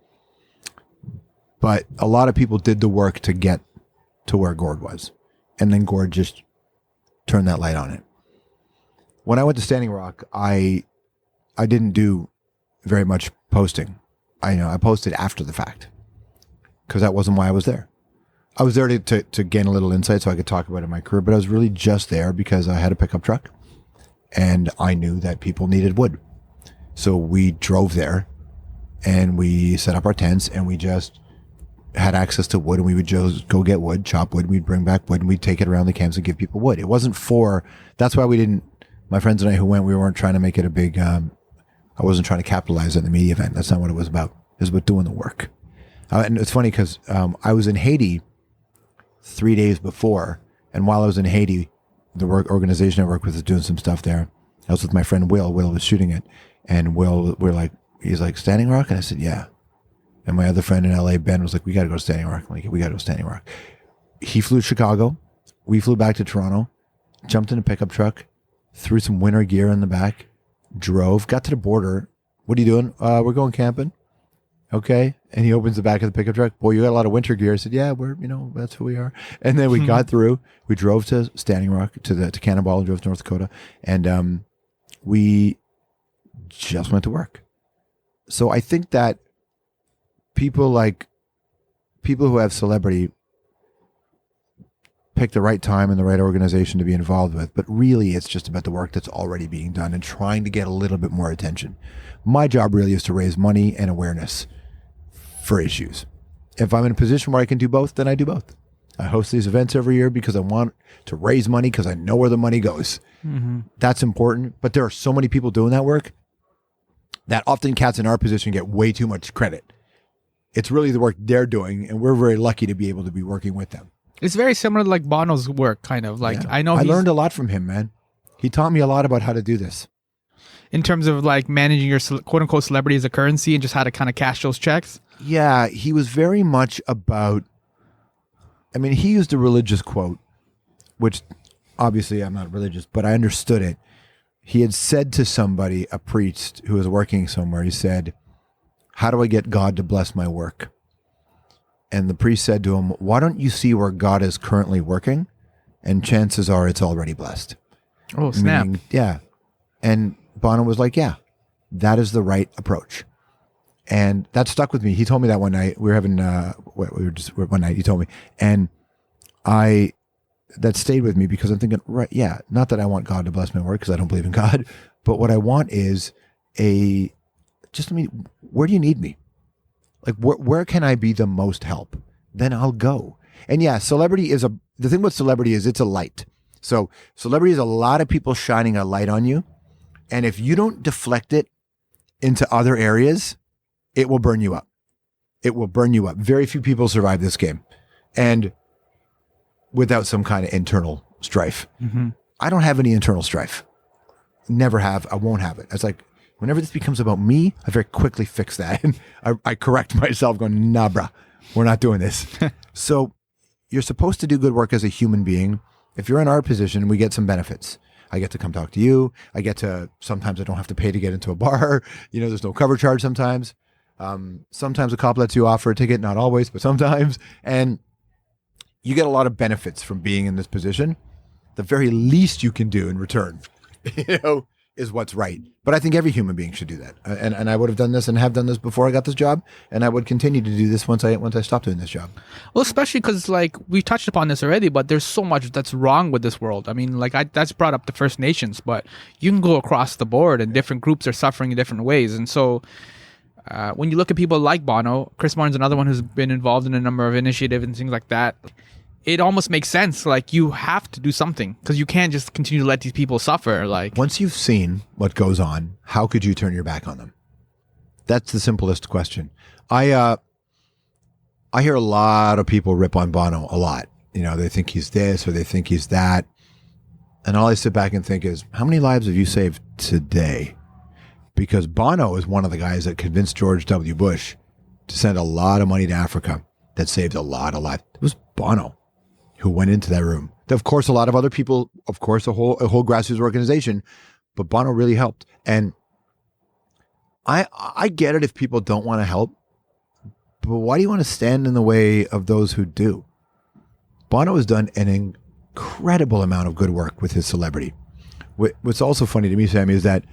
But a lot of people did the work to get to where Gord was. And then Gord just turned that light on it. When I went to Standing Rock, I didn't do very much posting. I posted after the fact because that wasn't why I was there. I was there to gain a little insight so I could talk about it in my career, but I was really just there because I had a pickup truck and I knew that people needed wood. So we drove there and we set up our tents and we just had access to wood, and we would just go get wood, chop wood, we'd bring back wood, and we'd take it around the camps and give people wood. It wasn't that's why we didn't, my friends and I who went, we weren't trying to make it a big, I wasn't trying to capitalize on the media event. That's not what it was about. It was about doing the work. And it's funny because I was in Haiti 3 days before, and while I was in Haiti, the organization I work with is doing some stuff there. I was with my friend Will. Will was shooting it, and he's like, Standing Rock? And I said, yeah. And my other friend in LA, Ben, was like, we got to go to Standing Rock. I'm like, we got to go to Standing Rock. He flew to Chicago. We flew back to Toronto, jumped in a pickup truck, threw some winter gear in the back, drove, got to the border. What are you doing? We're going camping. Okay. And he opens the back of the pickup truck. Boy, you got a lot of winter gear. I said, yeah, that's who we are. And then we got through. We drove to Standing Rock, to Cannonball, and drove to North Dakota. And we just went to work. So I think that people who have celebrity pick the right time and the right organization to be involved with, but really it's just about the work that's already being done and trying to get a little bit more attention. My job really is to raise money and awareness for issues. If I'm in a position where I can do both, then I do both. I host these events every year because I want to raise money because I know where the money goes. Mm-hmm. That's important, but there are so many people doing that work that often cats in our position get way too much credit. It's really the work they're doing, and we're very lucky to be able to be working with them. It's very similar to like Bono's work, kind of. Like, yeah. I learned a lot from him, man. He taught me a lot about how to do this. In terms of like managing your quote unquote celebrity as a currency and just how to kind of cash those checks? Yeah, he was very much about, he used a religious quote, which obviously I'm not religious, but I understood it. He had said to somebody, a priest who was working somewhere, he said, how do I get God to bless my work? And the priest said to him, why don't you see where God is currently working? And chances are it's already blessed. Oh, snap. Yeah. And Bono was like, yeah, that is the right approach. And that stuck with me. He told me that one night. We were having, one night he told me. And that stayed with me because I'm thinking, right, yeah, not that I want God to bless my work because I don't believe in God, but what I want is where do you need me? Like, where can I be the most help? Then I'll go. And yeah, celebrity is the thing with celebrity is it's a light. So celebrity is a lot of people shining a light on you. And if you don't deflect it into other areas, it will burn you up. It will burn you up. Very few people survive this game. And without some kind of internal strife. Mm-hmm. I don't have any internal strife. Never have. I won't have it. It's like, whenever this becomes about me, I very quickly fix that. And I correct myself going, nah, bruh, we're not doing this. So you're supposed to do good work as a human being. If you're in our position, we get some benefits. I get to come talk to you. Sometimes I don't have to pay to get into a bar. There's no cover charge sometimes. Sometimes a cop lets you off for a ticket, not always, but sometimes. And you get a lot of benefits from being in this position. The very least you can do in return is what's right. But I think every human being should do that. And I would have done this and have done this before I got this job. And I would continue to do this once I stopped doing this job. Well, especially because like we touched upon this already, but there's so much that's wrong with this world. I mean, like that's brought up the First Nations, but you can go across the board and different groups are suffering in different ways. And so when you look at people like Bono, Chris Martin's another one who's been involved in a number of initiatives and things like that. It almost makes sense. Like you have to do something because you can't just continue to let these people suffer. Like once you've seen what goes on, how could you turn your back on them? That's the simplest question. I hear a lot of people rip on Bono a lot. They think he's this or they think he's that. And all I sit back and think is, how many lives have you saved today? Because Bono is one of the guys that convinced George W. Bush to send a lot of money to Africa that saved a lot of lives. It was Bono who went into that room. Of course, a lot of other people, of course, a whole grassroots organization, but Bono really helped. And I get it if people don't want to help, but why do you want to stand in the way of those who do? Bono has done an incredible amount of good work with his celebrity. What's also funny to me, Sammy, is that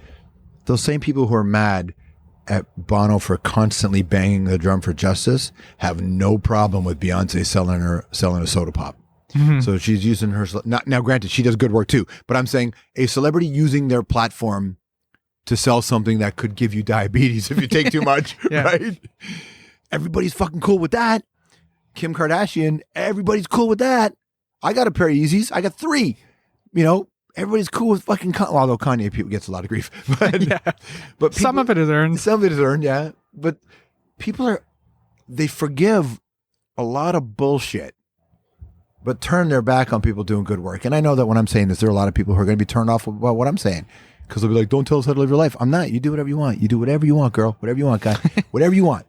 those same people who are mad at Bono for constantly banging the drum for justice have no problem with Beyonce selling a soda pop. Mm-hmm. So she's using her. Now, granted, she does good work too. But I'm saying a celebrity using their platform to sell something that could give you diabetes if you take too much, right? Everybody's fucking cool with that. Kim Kardashian, everybody's cool with that. I got a pair of Yeezys. I got 3. Everybody's cool with fucking Kanye. Although Kanye people gets a lot of grief, but but some of it is earned. Some of it is earned, yeah. But people they forgive a lot of bullshit, but turn their back on people doing good work. And I know that when I'm saying this, there are a lot of people who are going to be turned off about what I'm saying because they'll be like, "Don't tell us how to live your life." I'm not. You do whatever you want. You do whatever you want, girl. Whatever you want, guy. Whatever you want.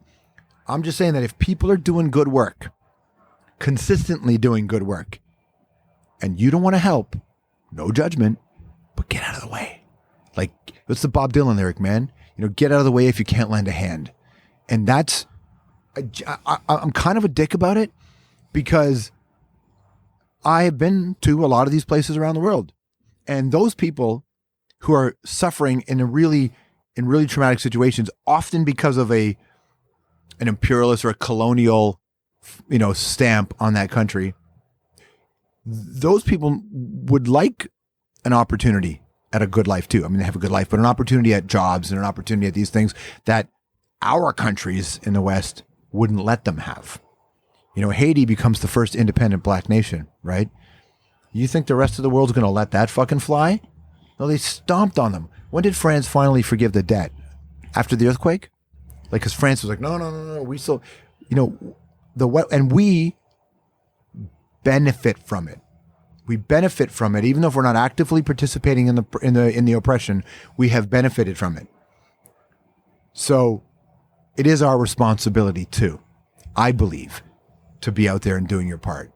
I'm just saying that if people are doing good work, consistently doing good work, and you don't want to help. No judgment, but get out of the way. Like, what's the Bob Dylan lyric, man? Get out of the way if you can't lend a hand. And that's, I'm kind of a dick about it because I've been to a lot of these places around the world. And those people who are suffering in really traumatic situations, often because of an imperialist or a colonial, stamp on that country, those people would like an opportunity at a good life too. I mean, they have a good life, but an opportunity at jobs and an opportunity at these things that our countries in the West wouldn't let them have. Haiti becomes the first independent black nation, right? You think the rest of the world's going to let that fucking fly? No, they stomped on them. When did France finally forgive the debt? After the earthquake? Like, because France was like, no, we still, and we benefit from it. We benefit from it, even though if we're not actively participating in the oppression. We have benefited from it. So, it is our responsibility too, I believe, to be out there and doing your part.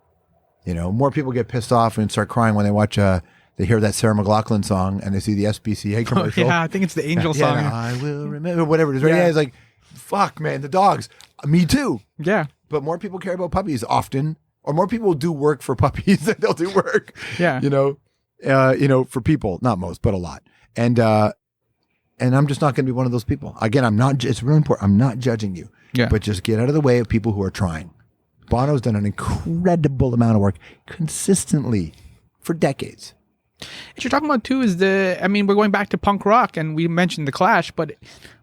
More people get pissed off and start crying when they watch they hear that Sarah McLachlan song and they see the SPCA commercial. I think it's the Angel song. I will remember whatever it is. Right? Yeah, it's like, fuck, man, the dogs. Me too. Yeah, but more people care about puppies often. Or more people will do work for puppies than they'll do work. Yeah. For people, not most, but a lot. And I'm just not going to be one of those people. Again, it's really important. I'm not judging you, but just get out of the way of people who are trying. Bono's done an incredible amount of work consistently for decades. What you're talking about too is we're going back to punk rock and we mentioned the Clash, but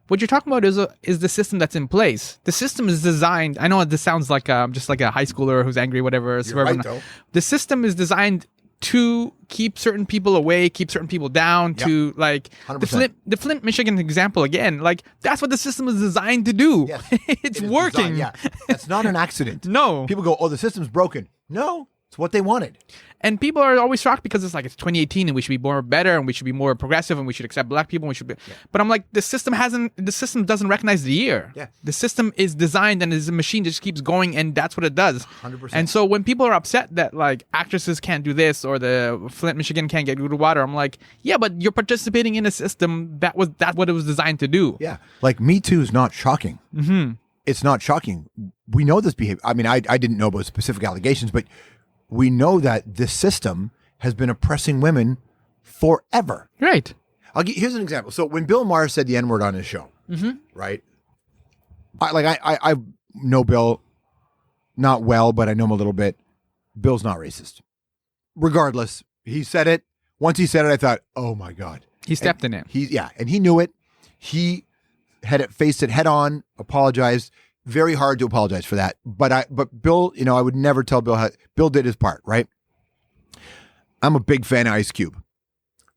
what you're talking about is the system that's in place. The system is designed. I know this sounds like just like a high schooler who's angry, whatever. You're right, though. The system is designed to keep certain people away, keep certain people down. To like 100%. the Flint, Michigan example again. Like that's what the system is designed to do. Yes. It's working. That's not an accident. No. People go, "Oh, the system's broken." No, it's what they wanted. And people are always shocked because it's 2018 and we should be more better and we should be more progressive and we should accept black people and we should be. Yeah. But I'm like, the system doesn't recognize the year. Yeah. The system is designed and is a machine that just keeps going and that's what it does. 100%. And so when people are upset that actresses can't do this or the Flint, Michigan can't get good water, I'm like, yeah, but you're participating in a system that's what it was designed to do. Yeah. Like Me Too is not shocking. Mm-hmm. It's not shocking. We know this behavior. I mean, I didn't know about specific allegations, but we know that this system has been oppressing women forever. Right. Here's an example. So when Bill Maher said the N-word on his show, right? I know Bill not well, but I know him a little bit. Bill's not racist. Regardless, he said it. Once he said it, I thought, oh my God. He stepped in it. And he knew it. He faced it head on, apologized. Very hard to apologize for that. But Bill, I would never tell Bill Bill did his part, right? I'm a big fan of Ice Cube.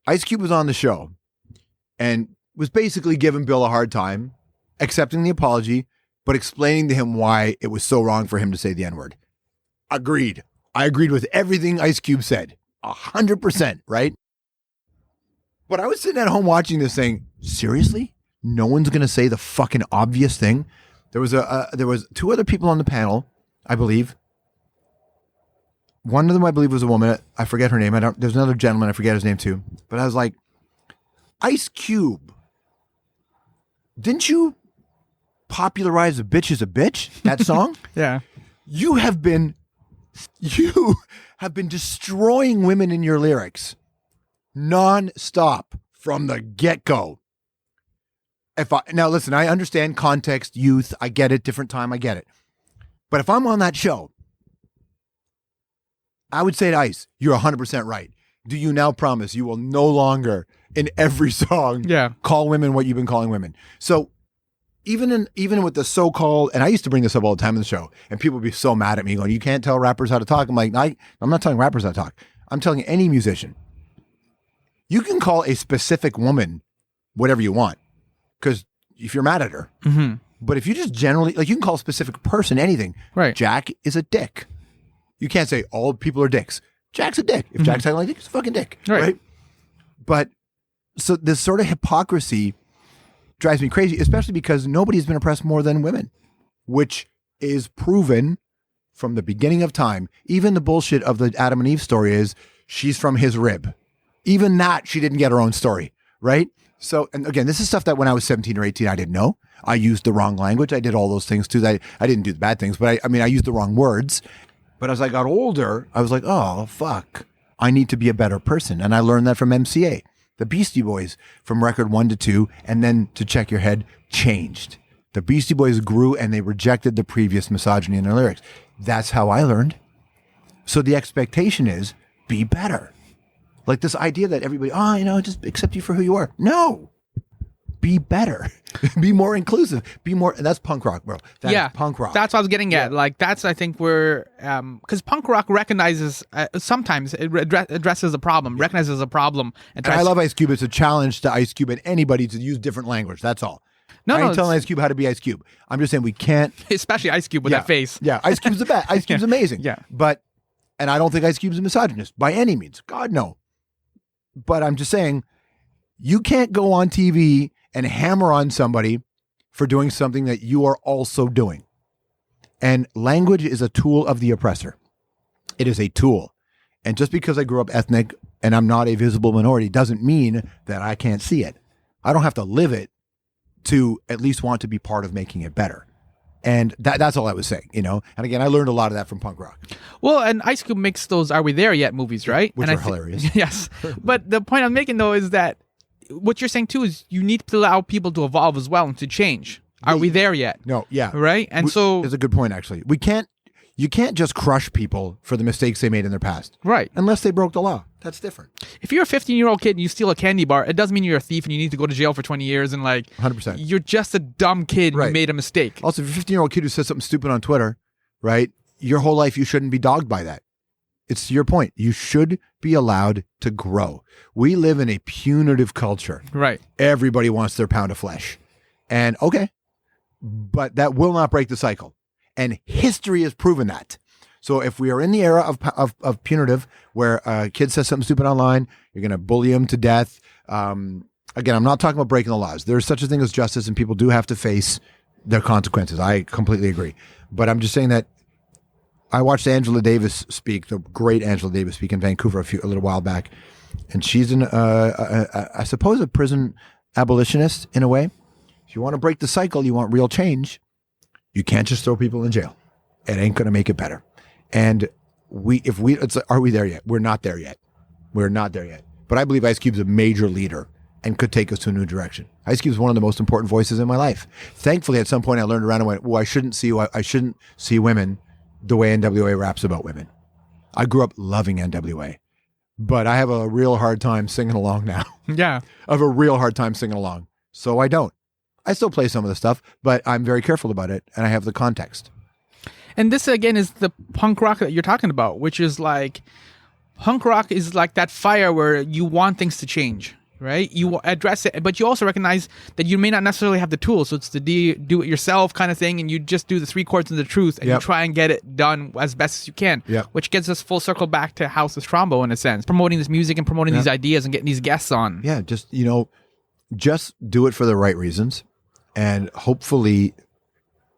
Ice Cube was on the show and was basically giving Bill a hard time, accepting the apology, but explaining to him why it was so wrong for him to say the N-word. Agreed. I agreed with everything Ice Cube said. 100%, right? But I was sitting at home watching this saying, seriously? No one's going to say the fucking obvious thing? There was two other people on the panel, I believe. One of them, I believe, was a woman. I forget her name. There's another gentleman. I forget his name too. But I was like, Ice Cube, didn't you popularize "A Bitch Is a Bitch"? That song? Yeah. You have been destroying women in your lyrics, non-stop from the get-go. Now listen, I understand context, youth. I get it. Different time. I get it. But if I'm on that show, I would say to Ice, you're 100% right. Do you now promise you will no longer, in every song, call women what you've been calling women? So even with the so-called, and I used to bring this up all the time in the show, and people would be so mad at me going, you can't tell rappers how to talk. I'm like, I'm not telling rappers how to talk. I'm telling any musician. You can call a specific woman whatever you want, because if you're mad at her. Mm-hmm. But if you just generally, like, you can call a specific person anything. Right. Jack is a dick. You can't say all people are dicks. Jack's a dick. If Jack's acting like a dick, he's a fucking dick. Right? But so this sort of hypocrisy drives me crazy, especially because nobody's been oppressed more than women, which is proven from the beginning of time. Even the bullshit of the Adam and Eve story is she's from his rib. Even that, she didn't get her own story, right? So, and again, this is stuff that when I was 17 or 18, I didn't know. I used the wrong language. I did all those things too. I didn't do the bad things, but I used the wrong words. But as I got older, I was like, oh, fuck. I need to be a better person. And I learned that from MCA. The Beastie Boys, from record 1 to 2, and then To Check Your Head, changed. The Beastie Boys grew and they rejected the previous misogyny in their lyrics. That's how I learned. So the expectation is, be better. Like this idea that everybody, just accept you for who you are. No. Be better. Be more inclusive. Be more, and that's punk rock, bro. That's punk rock. That's what I was getting at. Like, that's, I think, where, because punk rock recognizes, sometimes it addresses a problem, recognizes a problem. And I love Ice Cube. It's a challenge to Ice Cube and anybody to use different language. That's all. I ain't telling Ice Cube how to be Ice Cube. I'm just saying we can't. Especially Ice Cube with that face. Yeah, Ice Cube's the best. Ice Cube's amazing. Yeah. And I don't think Ice Cube's a misogynist by any means. God, no. But I'm just saying, you can't go on TV and hammer on somebody for doing something that you are also doing. And language is a tool of the oppressor. It is a tool. And just because I grew up ethnic and I'm not a visible minority doesn't mean that I can't see it. I don't have to live it to at least want to be part of making it better. And that's all I was saying, And again, I learned a lot of that from punk rock. Well, and Ice Cube makes those Are We There Yet movies, right? Which are hilarious. Yes. But the point I'm making, though, is that what you're saying, too, is you need to allow people to evolve as well and to change. Are we there yet? No, yeah. Right? And so... It's a good point, actually. You can't just crush people for the mistakes they made in their past. Right. Unless they broke the law. That's different. If you're a 15-year-old kid and you steal a candy bar, it doesn't mean you're a thief and you need to go to jail for 20 years and 100%. You're just a dumb kid and you made a mistake. Also, if you're a 15-year-old kid who says something stupid on Twitter, right, your whole life you shouldn't be dogged by that. It's your point. You should be allowed to grow. We live in a punitive culture. Right. Everybody wants their pound of flesh. And okay, but that will not break the cycle. And history has proven that. So if we are in the era of punitive, where a kid says something stupid online, you're going to bully him to death. Again, I'm not talking about breaking the laws. There's such a thing as justice, and people do have to face their consequences. I completely agree. But I'm just saying that I watched Angela Davis speak, the great Angela Davis speak in Vancouver a little while back. And she's I suppose a prison abolitionist in a way. If you want to break the cycle, you want real change, you can't just throw people in jail. It ain't going to make it better. And are we there yet? We're not there yet. We're not there yet. But I believe Ice Cube's a major leader and could take us to a new direction. Ice Cube is one of the most important voices in my life. Thankfully, at some point, I learned around and went, well, I shouldn't see women the way NWA raps about women. I grew up loving NWA, but I have a real hard time singing along now. Yeah. I have a real hard time singing along. So I don't. I still play some of the stuff, but I'm very careful about it, and I have the context. And this, again, is the punk rock that you're talking about, which is like, punk rock is like that fire where you want things to change, right? You address it, but you also recognize that you may not necessarily have the tools. So it's the do-it-yourself kind of thing, and you just do the 3 chords and the truth, and you try and get it done as best as you can, which gets us full circle back to House of Strombo in a sense, promoting this music and promoting these ideas and getting these guests on. Yeah, just do it for the right reasons, and hopefully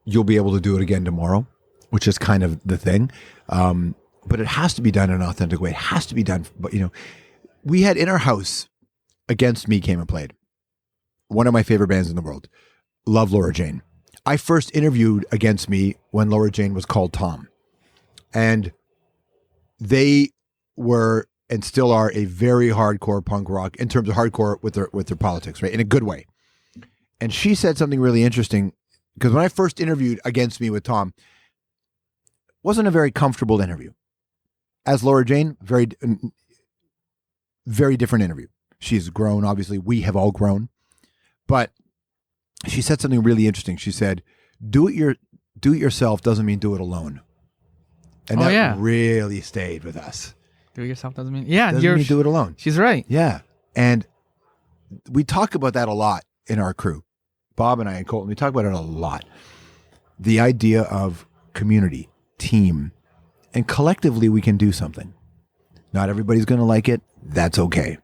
you'll be able to do it again tomorrow, which is kind of the thing. But it has to be done in an authentic way. It has to be done. But, we had in our house, Against Me came and played. One of my favorite bands in the world. Love Laura Jane. I first interviewed Against Me when Laura Jane was called Tom. And they were and still are a very hardcore punk rock in terms of hardcore with their politics, right? In a good way. And she said something really interesting, because when I first interviewed Against Me with Tom, it wasn't a very comfortable interview. As Laura Jane, very, very different interview. She's grown, obviously. We have all grown. But she said something really interesting. She said, do it yourself doesn't mean do it alone. And that really stayed with us. Do it yourself doesn't mean... doesn't mean do it alone. She's right. Yeah. And we talk about that a lot in our crew. Bob and I and Colton, we talk about it a lot. The idea of community, team, and collectively we can do something. Not everybody's going to like it. That's okay.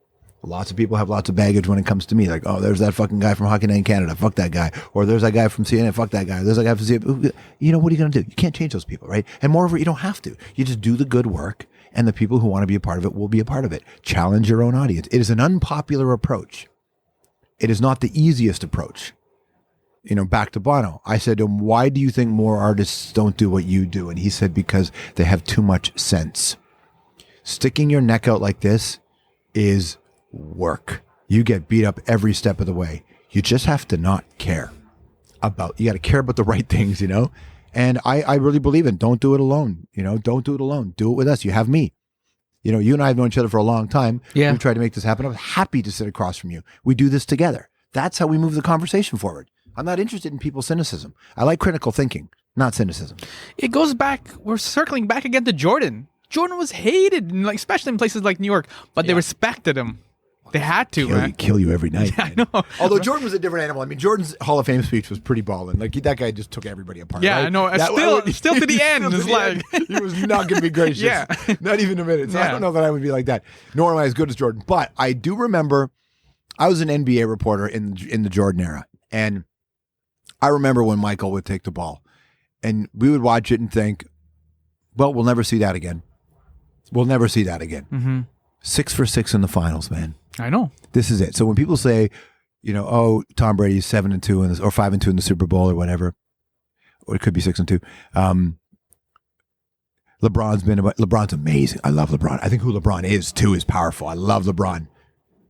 Lots of people have lots of baggage when it comes to me. Like, oh, there's that fucking guy from Hockey Night in Canada. Fuck that guy. Or there's that guy from CNN. Fuck that guy. There's that guy from CNN. What are you going to do? You can't change those people, right? And moreover, you don't have to. You just do the good work, and the people who want to be a part of it will be a part of it. Challenge your own audience. It is an unpopular approach. It is not the easiest approach. Back to Bono. I said to him, why do you think more artists don't do what you do? And he said, because they have too much sense. Sticking your neck out like this is work. You get beat up every step of the way. You just have to not care you got to care about the right things, And I really believe in don't do it alone. Don't do it alone. Do it with us. You have me. You and I have known each other for a long time. Yeah. We've tried to make this happen. I'm happy to sit across from you. We do this together. That's how we move the conversation forward. I'm not interested in people's cynicism. I like critical thinking, not cynicism. It goes back, we're circling back again to Jordan. Jordan was hated, especially in places like New York, but they respected him. They had to, kill you every night. Yeah, I know. Although Jordan was a different animal. I mean, Jordan's Hall of Fame speech was pretty balling. Like, that guy just took everybody apart. Yeah, right? I know. Still to the end. It's like he was not going to be gracious. Yeah. Not even a minute. So I don't know that I would be like that. Nor am I as good as Jordan. But I do remember I was an NBA reporter in the Jordan era. And I remember when Michael would take the ball. And we would watch it and think, well, we'll never see that again. We'll never see that again. Mm-hmm. 6 for 6 in the finals, man. I know. This is it. So when people say, oh, Tom Brady's 7-2 in this, or 5-2 in the Super Bowl or whatever, or it could be 6-2. LeBron's amazing. I love LeBron. I think who LeBron is too is powerful. I love LeBron.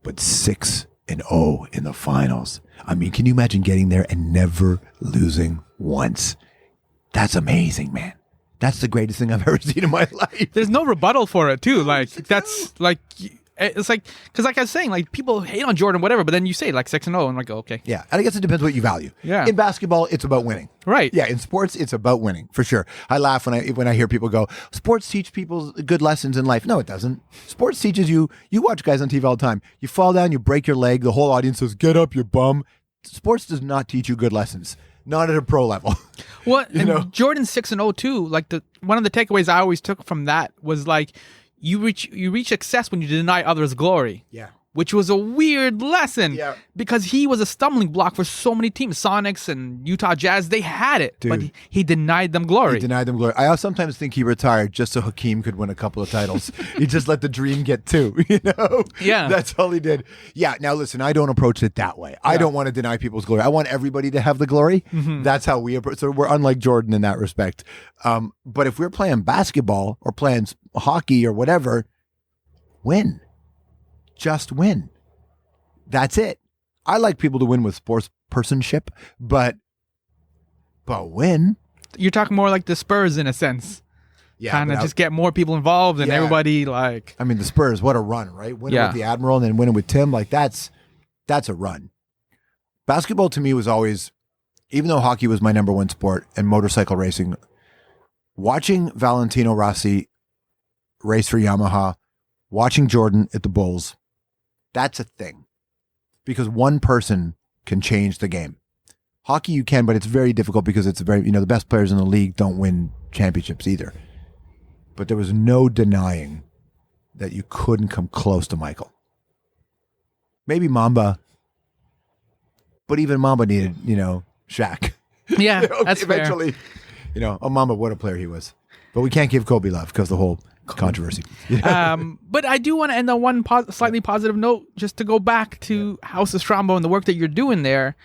But 6-0 in the finals. I mean, can you imagine getting there and never losing once? That's amazing, man. That's the greatest thing I've ever seen in my life. There's no rebuttal for it, too. Like, that's like, it's like, because like I was saying, like, people hate on Jordan, whatever, but then you say like 6-0, and I'm like, oh, okay. Yeah, and I guess it depends what you value. Yeah. In basketball, it's about winning. Right. Yeah, in sports, it's about winning, for sure. I laugh when I hear people go, sports teach people good lessons in life. No, it doesn't. Sports teaches you watch guys on TV all the time. You fall down, you break your leg, the whole audience says, get up, you bum. Sports does not teach you good lessons. Not at a pro level. Well, Jordan 6-0 too. Like one of the takeaways I always took from that was like you reach success when you deny others glory. Yeah. Which was a weird lesson. Yeah. Because he was a stumbling block for so many teams. Sonics and Utah Jazz, they had it. Dude. But he denied them glory. I sometimes think he retired just so Hakeem could win a couple of titles. He just let the dream get 2, Yeah. That's all he did. Yeah, now listen, I don't approach it that way. I don't want to deny people's glory. I want everybody to have the glory. Mm-hmm. That's how we approach. So we're unlike Jordan in that respect. But if we're playing basketball or playing hockey or whatever, win. Just win. That's it. I like people to win with sports personship, but win. You're talking more like the Spurs in a sense. Yeah, Kind of just get more people involved and everybody like. I mean, the Spurs, what a run, right? Winning Yeah. with the Admiral and then winning with Tim, like that's a run. Basketball to me was always, even though hockey was my number one sport and motorcycle racing, watching Valentino Rossi race for Yamaha, watching Jordan at the Bulls, that's a thing. Because one person can change the game. Hockey you can, but it's very difficult because it's very, the best players in the league don't win championships either. But there was no denying that you couldn't come close to Michael. Maybe Mamba, but even Mamba needed, Shaq. Yeah, that's eventually. fair. Mamba, what a player he was. But we can't give Kobe love because the whole controversy. But I do want to end on one slightly positive note, just to go back to House of Strombo and the work that you're doing there.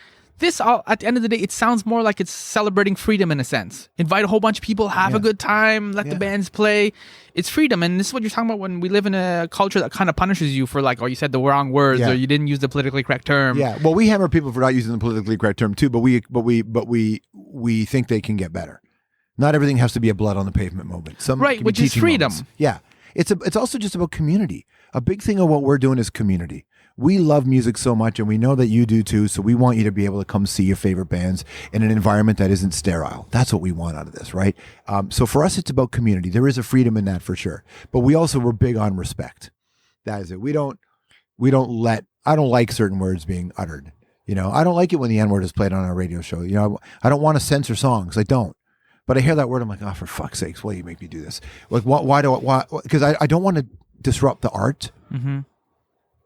This, at the end of the day, it sounds more like it's celebrating freedom in a sense. Invite a whole bunch of people, have a good time, let the bands play. It's freedom. And this is what you're talking about when we live in a culture that kind of punishes you for you said the wrong words or you didn't use the politically correct term. Yeah. Well, we hammer people for not using the politically correct term too, but we think they can get better. Not everything has to be a blood on the pavement moment. Some Right, can be which is teaching freedom. moments. Yeah. It's also just about community. A big thing of what we're doing is community. We love music so much, and we know that you do too, so we want you to be able to come see your favorite bands in an environment that isn't sterile. That's what we want out of this, right? So for us, it's about community. There is a freedom in that for sure. But we're big on respect. That is it. I don't like certain words being uttered. I don't like it when the N-word is played on our radio show. I don't want to censor songs. I don't. But I hear that word, I'm like, oh, for fuck's sakes, why do you make me do this? Like, why? Because I don't want to disrupt the art. Mm-hmm.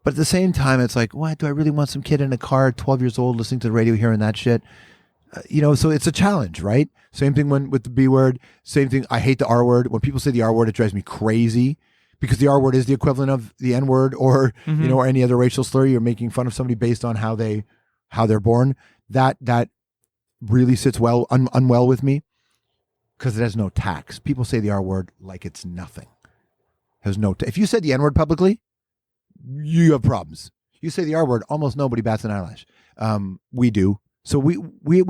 But at the same time, it's like, what? Do I really want some kid in a car, 12 years old, listening to the radio, hearing that shit? So it's a challenge, right? Same thing with the B word. Same thing. I hate the R word. When people say the R word, it drives me crazy because the R word is the equivalent of the N word or, or any other racial slur. You're making fun of somebody based on how they're born. That really sits unwell with me because it has no tax. People say the R word like it's nothing. If you said the N word publicly, you have problems. You say the R word, almost nobody bats an eyelash. We do. So we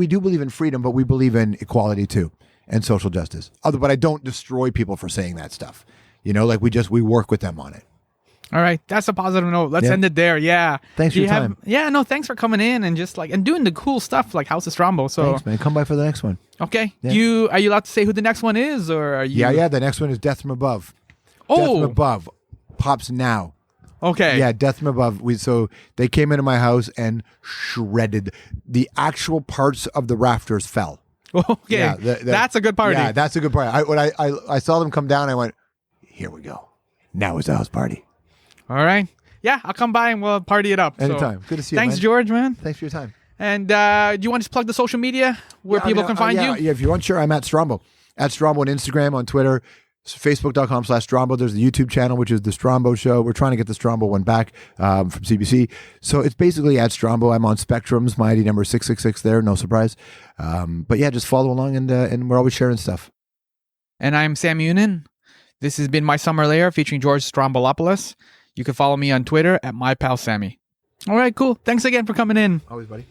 do believe in freedom, but we believe in equality too and social justice. But I don't destroy people for saying that stuff. We work with them on it. All right. That's a positive note. Let's end it there. Yeah. Thanks for your time. Thanks for coming in and and doing the cool stuff like House of Strombo. So thanks, man. Come by for the next one. Okay. Yeah. Are you allowed to say who the next one is or are you? Yeah. The next one is Death from Above. Death from Above pops now. Okay. Yeah, Death from Above. So they came into my house and shredded the actual parts of the rafters fell. Okay. Yeah, that's a good party. Yeah, that's a good party. When I saw them come down, I went, here we go. Now it's a house party. All right. Yeah, I'll come by and we'll party it up. Anytime. Good to see you, Thanks, man. George, man. Thanks for your time. And do you want to just plug the social media where people can find you? Yeah, if you want, sure. I'm at Strombo. At Strombo on Instagram, on Twitter. Facebook.com/Strombo. There's the YouTube channel, which is The Strombo Show. We're trying to get the Strombo one back from CBC. So it's basically at Strombo. I'm on Spectrums. My ID number is 666 there. No surprise. But yeah, just follow along and we're always sharing stuff. And I'm Sam Unin. This has been My Summer Lair featuring George Stroumboulopoulos. You can follow me on Twitter at My Pal Sammy. All right, cool. Thanks again for coming in. Always, buddy.